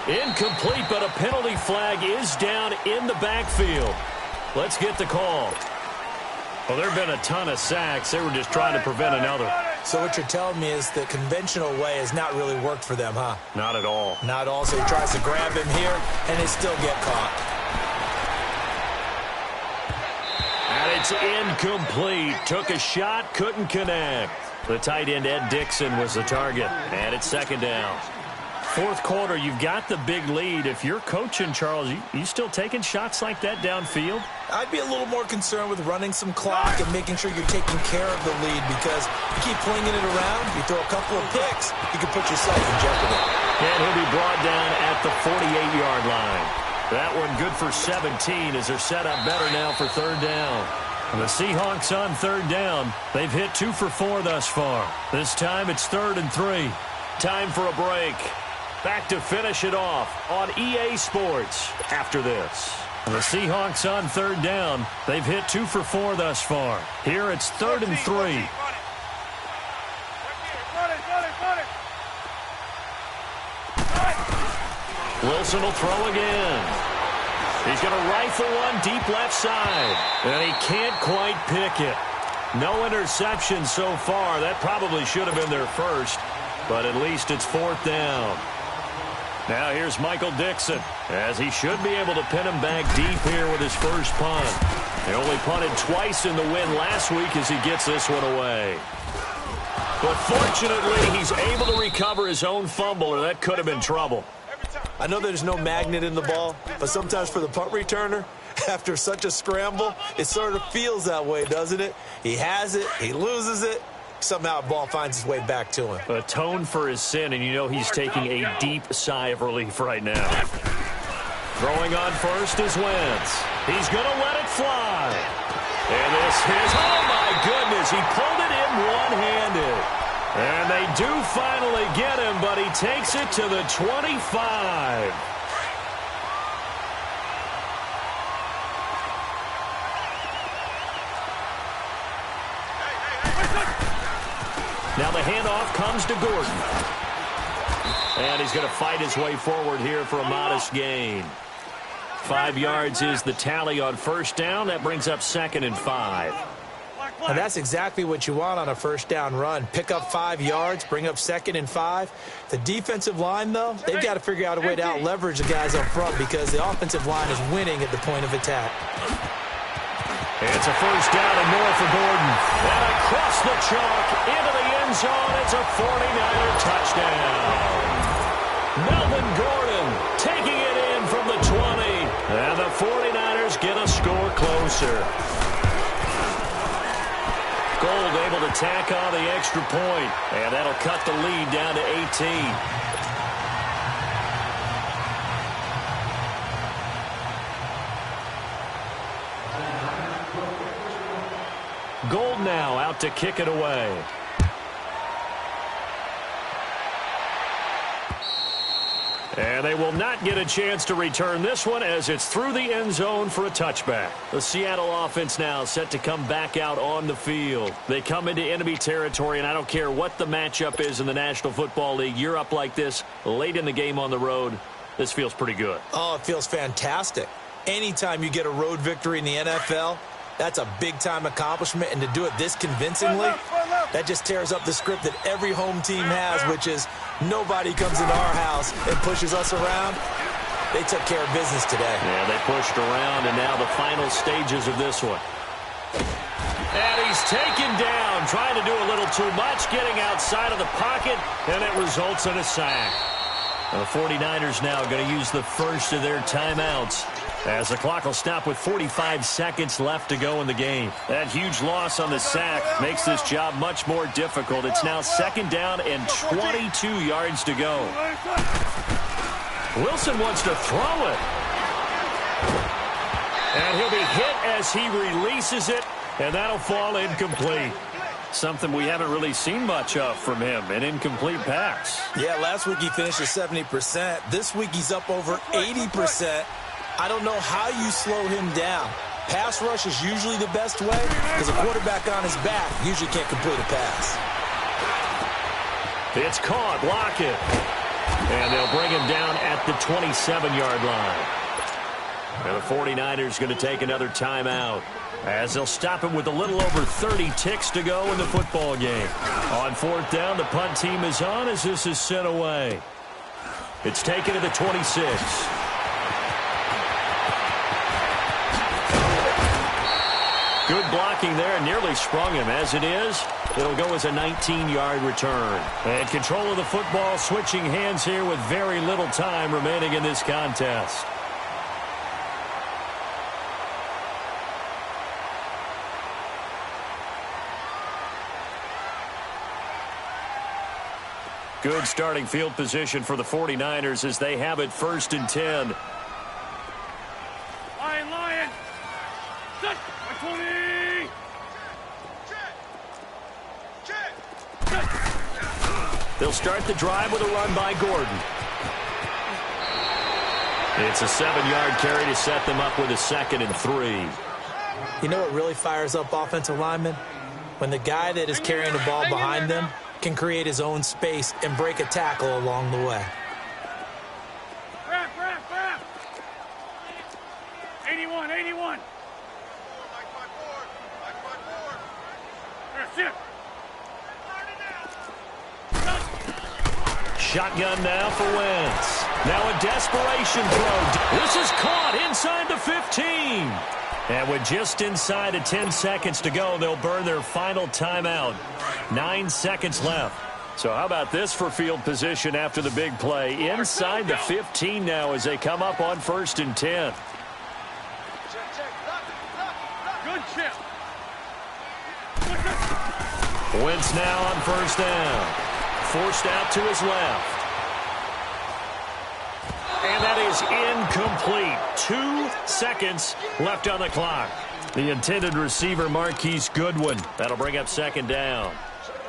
Incomplete, but a penalty flag is down in the backfield. Let's get the call. Well, there have been a ton of sacks. They were just trying to prevent another. So what you're telling me is the conventional way has not really worked for them, huh? Not at all. Not at all. So he tries to grab him here, and they still get caught. And it's incomplete. Took a shot, couldn't connect. The tight end, Ed Dixon, was the target. And it's second down. Fourth quarter, you've got the big lead. If you're coaching, Charles, you still taking shots like that downfield? I'd be a little more concerned with running some clock and making sure you're taking care of the lead, because you keep flinging it around, you throw a couple of picks, you can put yourself in jeopardy. And he'll be brought down at the 48-yard line. That one good for 17 as they're set up better now for third down. And the Seahawks on third down. They've hit 2 for 4 thus far. This time it's 3rd and 3. Time for a break. Back to finish it off on EA Sports after this. And the Seahawks on third down. They've hit 2 for 4 thus far. Here it's 3rd and 3. Run it. Wilson will throw again. He's going to rifle one deep left side. And he can't quite pick it. No interception so far. That probably should have been their first. But at least it's 4th down. Now here's Michael Dixon, as he should be able to pin him back deep here with his first punt. He only punted twice in the win last week as he gets this one away. But fortunately, he's able to recover his own fumble, or that could have been trouble. I know there's no magnet in the ball, but sometimes for the punt returner, after such a scramble, it sort of feels that way, doesn't it? He has it, he loses it, somehow the ball finds its way back to him. Atone for his sin, and you know he's taking a deep sigh of relief right now. Throwing on first is Wentz. He's going to let it fly. And this is, oh my goodness, he pulled it in one-handed. And they do finally get him, but he takes it to the 25. Now the handoff comes to Gordon. And he's going to fight his way forward here for a modest gain. 5 yards is the tally on first down. That brings up 2nd and 5. And that's exactly what you want on a first down run. Pick up 5 yards, bring up 2nd and 5. The defensive line, though, they've got to figure out a way to out-leverage the guys up front because the offensive line is winning at the point of attack. It's a first down and more for Gordon. And across the chalk into the end zone. It's a 49er touchdown. Melvin Gordon taking it in from the 20. And the 49ers get a score closer. Gold able to tack on the extra point. And that'll cut the lead down to 18. Gold now out to kick it away. And they will not get a chance to return this one as it's through the end zone for a touchback. The Seattle offense now set to come back out on the field. They come into enemy territory, and I don't care what the matchup is in the National Football League. You're up like this late in the game on the road. This feels pretty good. Oh, it feels fantastic. Anytime you get a road victory in the NFL, that's a big-time accomplishment, and to do it this convincingly, that just tears up the script that every home team has, which is nobody comes into our house and pushes us around. They took care of business today. Yeah, they pushed around, and now the final stages of this one. And he's taken down, trying to do a little too much, getting outside of the pocket, and it results in a sack. And the 49ers now going to use the first of their timeouts as the clock will stop with 45 seconds left to go in the game. That huge loss on the sack makes this job much more difficult. It's now 2nd down and 22 yards to go. Wilson wants to throw it. And he'll be hit as he releases it, and that'll fall incomplete. Something we haven't really seen much of from him, an incomplete pass. Yeah, last week he finished at 70%. This week he's up over 80%. I don't know how you slow him down. Pass rush is usually the best way because a quarterback on his back usually can't complete a pass. It's caught. Block it. And they'll bring him down at the 27-yard line. And the 49ers going to take another timeout as they'll stop him with a little over 30 ticks to go in the football game. On 4th down, the punt team is on as this is sent away. It's taken to the 26. Good blocking there, nearly sprung him. As it is, it'll go as a 19-yard return. And control of the football switching hands here with very little time remaining in this contest. Good starting field position for the 49ers as they have it 1st and 10. Lion. Set. 20. They'll start the drive with a run by Gordon. It's a 7-yard carry to set them up with a 2nd and 3. You know what really fires up offensive linemen? When the guy that is carrying the ball behind them can create his own space and break a tackle along the way. Wrap. 81. Shotgun now for Wentz. Now a desperation throw. This is caught inside the 15. And with just inside of 10 seconds to go, they'll burn their final timeout. 9 seconds left. So how about this for field position after the big play? Inside the 15 now as they come up on 1st and 10. Good chip. Wentz now on 1st down. Forced out to his left. And that is incomplete. 2 seconds left on the clock. The intended receiver, Marquise Goodwin. That'll bring up 2nd down.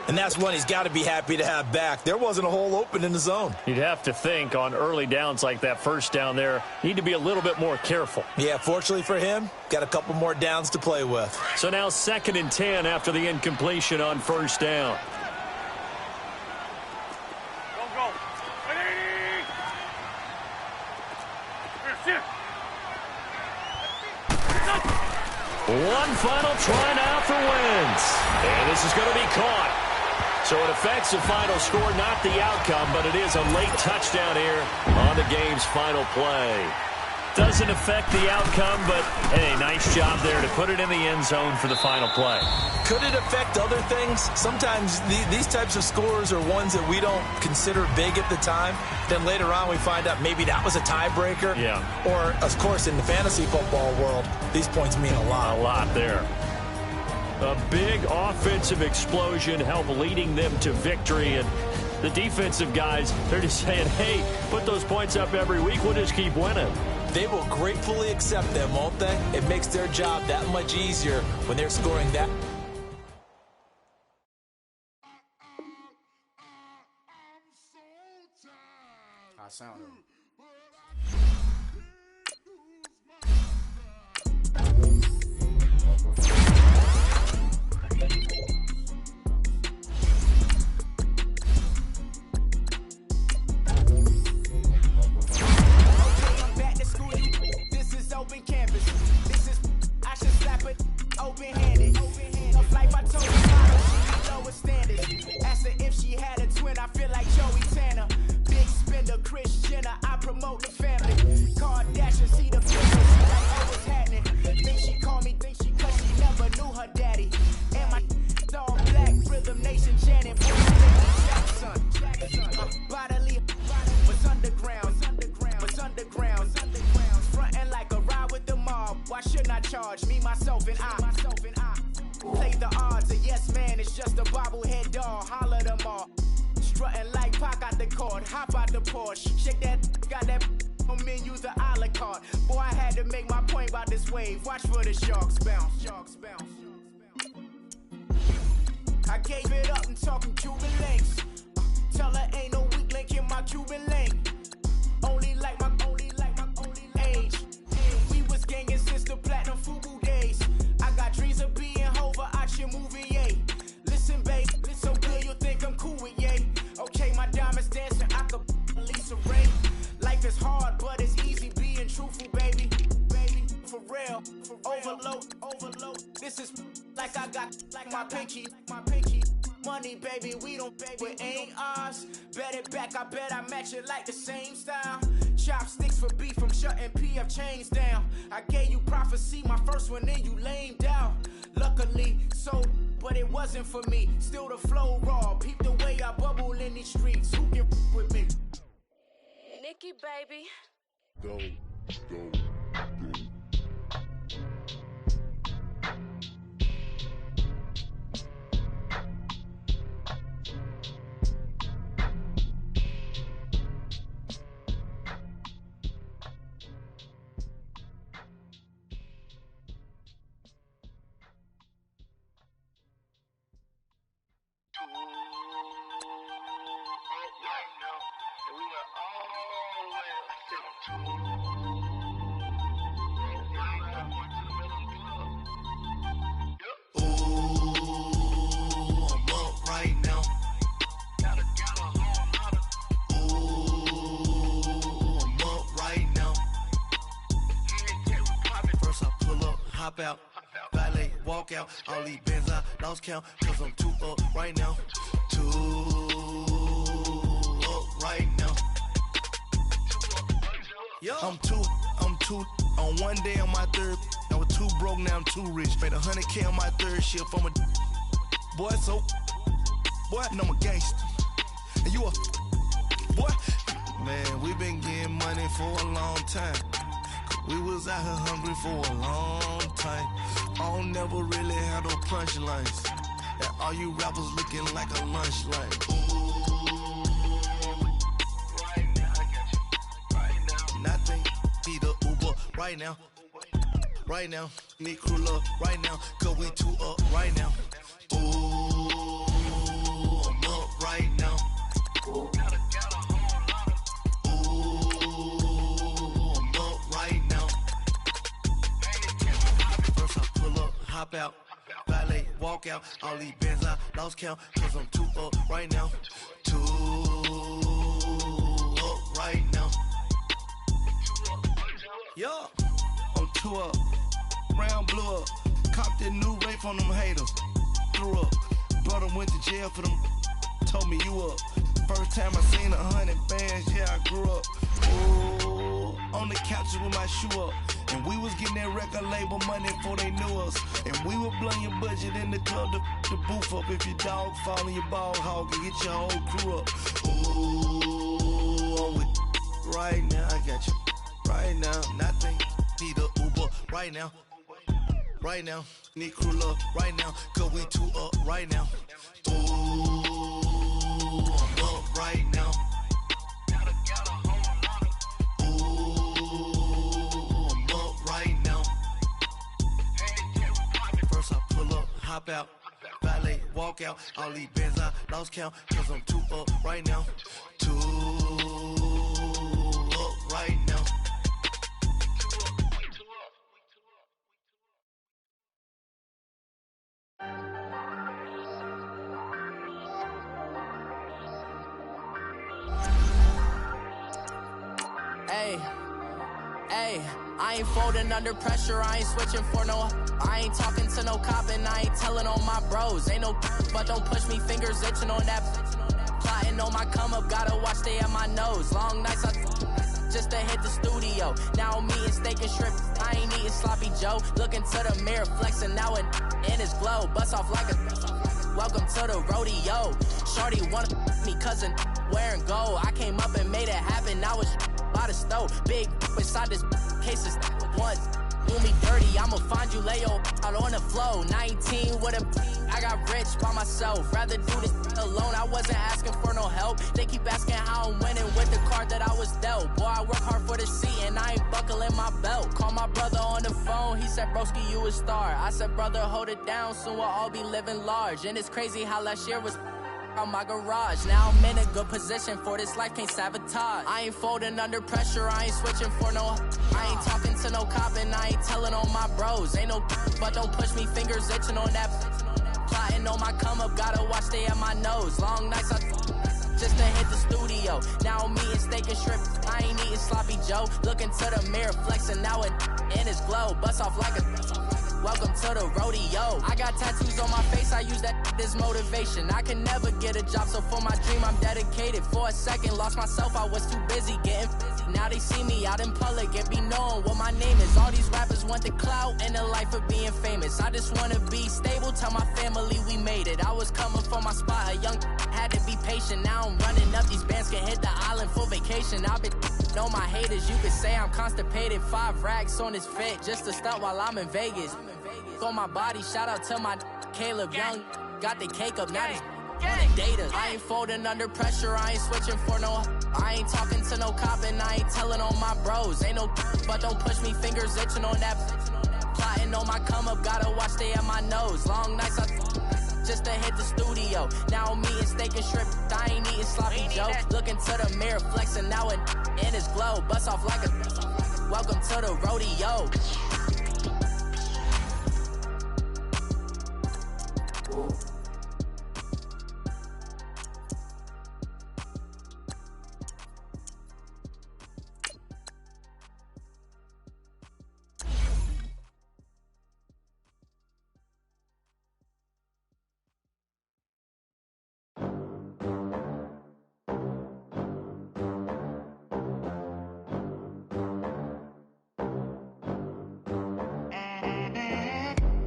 And that's one he's got to be happy to have back. There wasn't a hole open in the zone. You'd have to think on early downs like that 1st down there, need to be a little bit more careful. Yeah, fortunately for him, got a couple more downs to play with. So now 2nd and 10 after the incompletion on 1st down. Go. 180. One final try now for Wentz. And this is going to be caught. So it affects the final score, not the outcome, but it is a late touchdown here on the game's final play. Doesn't affect the outcome, but, hey, nice job there to put it in the end zone for the final play. Could it affect other things? Sometimes these types of scores are ones that we don't consider big at the time. Then later on we find out maybe that was a tiebreaker. Yeah. Or, of course, in the fantasy football world, these points mean a lot. A lot there. A big offensive explosion helped leading them to victory. And the defensive guys, they're just saying, hey, put those points up every week. We'll just keep winning. They will gratefully accept them, won't they? It makes their job that much easier when they're scoring that. I sound it. Frontin' like a Why shouldn't I charge me, myself, and I? Play the odds, a yes man is just a bobblehead doll. Holler them all. Strutting like Pac out the court, hop out the Porsche. Shake that, got that on menu, the a la carte. Boy, I had to make my point about this wave. Watch for the sharks bounce. Sharks bounce. I gave it up and talking Cuban links. Tell her ain't no weak link in my Cuban link. Only like my age. We was gangin' since the platinum Fubu days. I got dreams of being Hova out your movie, yay. Listen, babe, so good you'll think I'm cool with yay. Okay, my diamonds dancing, I could Lisa Ray. Life is hard, but it's easy being truthful, baby. For real, overload. This is like I got like my pinky. Money, baby, we don't pay with ain't ours. Bet it back, I bet I match it like the same style. Chopsticks for beef, I'm shutting PF chains down. I gave you prophecy, my first one, then you lamed out. Luckily, so, but it wasn't for me. Still the flow raw, peep the way I bubble in these streets. Who can with me? Nikki, baby. Go. Hop out, valet, walk out. All these bands I lost count, cause I'm too up right now. Too up right now. I'm too on one day on my third. I was too broke, now I'm too rich. Made 100K on my third shift. I'm a boy, so boy, and I'm a gangster. And you a boy. Man, we been getting money for a long time. We was out here hungry for a long time. I don't never really have no punchlines. And all you rappers looking like a lunch line. Right now, I got you. Right now. Nothing. Need a Uber right now. Right now. Need crew love right now. Cause we too up right now. Ooh, I'm up right now. Hop out, valet, walk out. All these bands I lost count, cause I'm too up right now. Too up right now. Yo, I'm too up. Round blew up. Copped that new rape on them haters. Threw up. Brother went to jail for them. Told me you up. First time I seen 100 bands, yeah, I grew up. Ooh, on the couches with my shoe up. And we was getting that record label money before they knew us. And we were blowing your budget in the club to boof up. If your dog fall in your ball hog and get your whole crew up. Ooh, I'm with right now, I got you. Right now, nothing. Need a Uber right now. Right now, need crew love right now. Cause we too up right now. Ooh, I'm up right now. Hop out, valet, walk out. All these bands I lost count, cause I'm too up right now. Too up right now. Hey, I ain't folding under pressure, I ain't switching for no. I ain't talking to no cop and I ain't telling on my bros. Ain't no but don't push me, fingers itching on that. Plotting on my come up, gotta watch stay at my nose. Long nights just to hit the studio. Now I'm eating steak and shrimp, I ain't eating sloppy Joe. Looking to the mirror, flexing now and in his glow. Bust off like a welcome to the rodeo. Shorty wanna me cousin wearing gold. I came up and made it happen, now it's by the stove. Big inside this case is once. do me dirty, I'ma find you, lay your out on the flow. 19 with a I got rich by myself. Rather do this alone, I wasn't asking for no help. They keep asking how I'm winning with the card that I was dealt. Boy, I work hard for the seat and I ain't buckling my belt. Call my brother on the phone, he said, broski, you a star. I said, brother, hold it down, soon we'll all be living large. And it's crazy how last year was on my garage. Now I'm in a good position for this life, can't sabotage. I ain't folding under pressure, I ain't switching for no. I ain't talking to no cop and I ain't telling on my bros. Ain't no but don't push me, fingers itching on that. Plotting on my come up, gotta watch stay at my nose. Long nights I just to hit the studio. Now I'm eating steak and shrimp, I ain't eating sloppy Joe. Looking to the mirror, flexing now it in his glow. Bust off like a welcome to the rodeo. I got tattoos on my face, I use that as motivation. I can never get a job, so for my dream I'm dedicated. For a second, lost myself, I was too busy getting busy. Now they see me out in public and be knowing what my name is. All these rappers want the clout and the life of being famous. I just wanna be stable, tell my family we made it. I was coming from my spot, a young had to be patient. Now I'm running up, these bands can hit the island for vacation. I've been know my haters, you could say I'm constipated. 5 racks on his fit, just to stunt while I'm in Vegas. On my body, shout out to my Caleb Young. Got the cake up, now he's data. I ain't folding under pressure, I ain't switching for no. I ain't talking to no cop and I ain't telling on my bros. Ain't no but don't push me, fingers itching on that. Plotting on my come up, gotta watch stay at my nose. Long nights I just to hit the studio. Now I'm eating steak and shrimp, I ain't eating sloppy Joe. Looking to the mirror, flexing now it in his glow. Bust off like a welcome to the rodeo.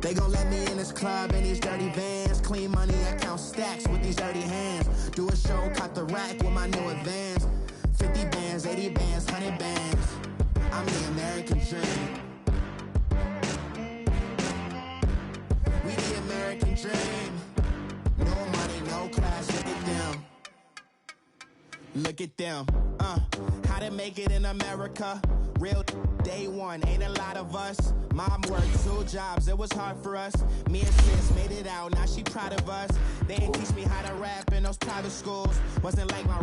They gon' let me in this club in these dirty vans. Clean money, I count stacks with these dirty hands. Do a show, caught the rack with my new advance. 50 bands, 80 bands, 100 bands. I'm the American dream. We the American dream. No money, no class, look at them. Look at them, how to make it in America. Real day one, ain't a lot of us. Mom worked 2 jobs, it was hard for us. Me and sis made it out, now she proud of us. They ain't teach me how to rap in those private schools. Wasn't like my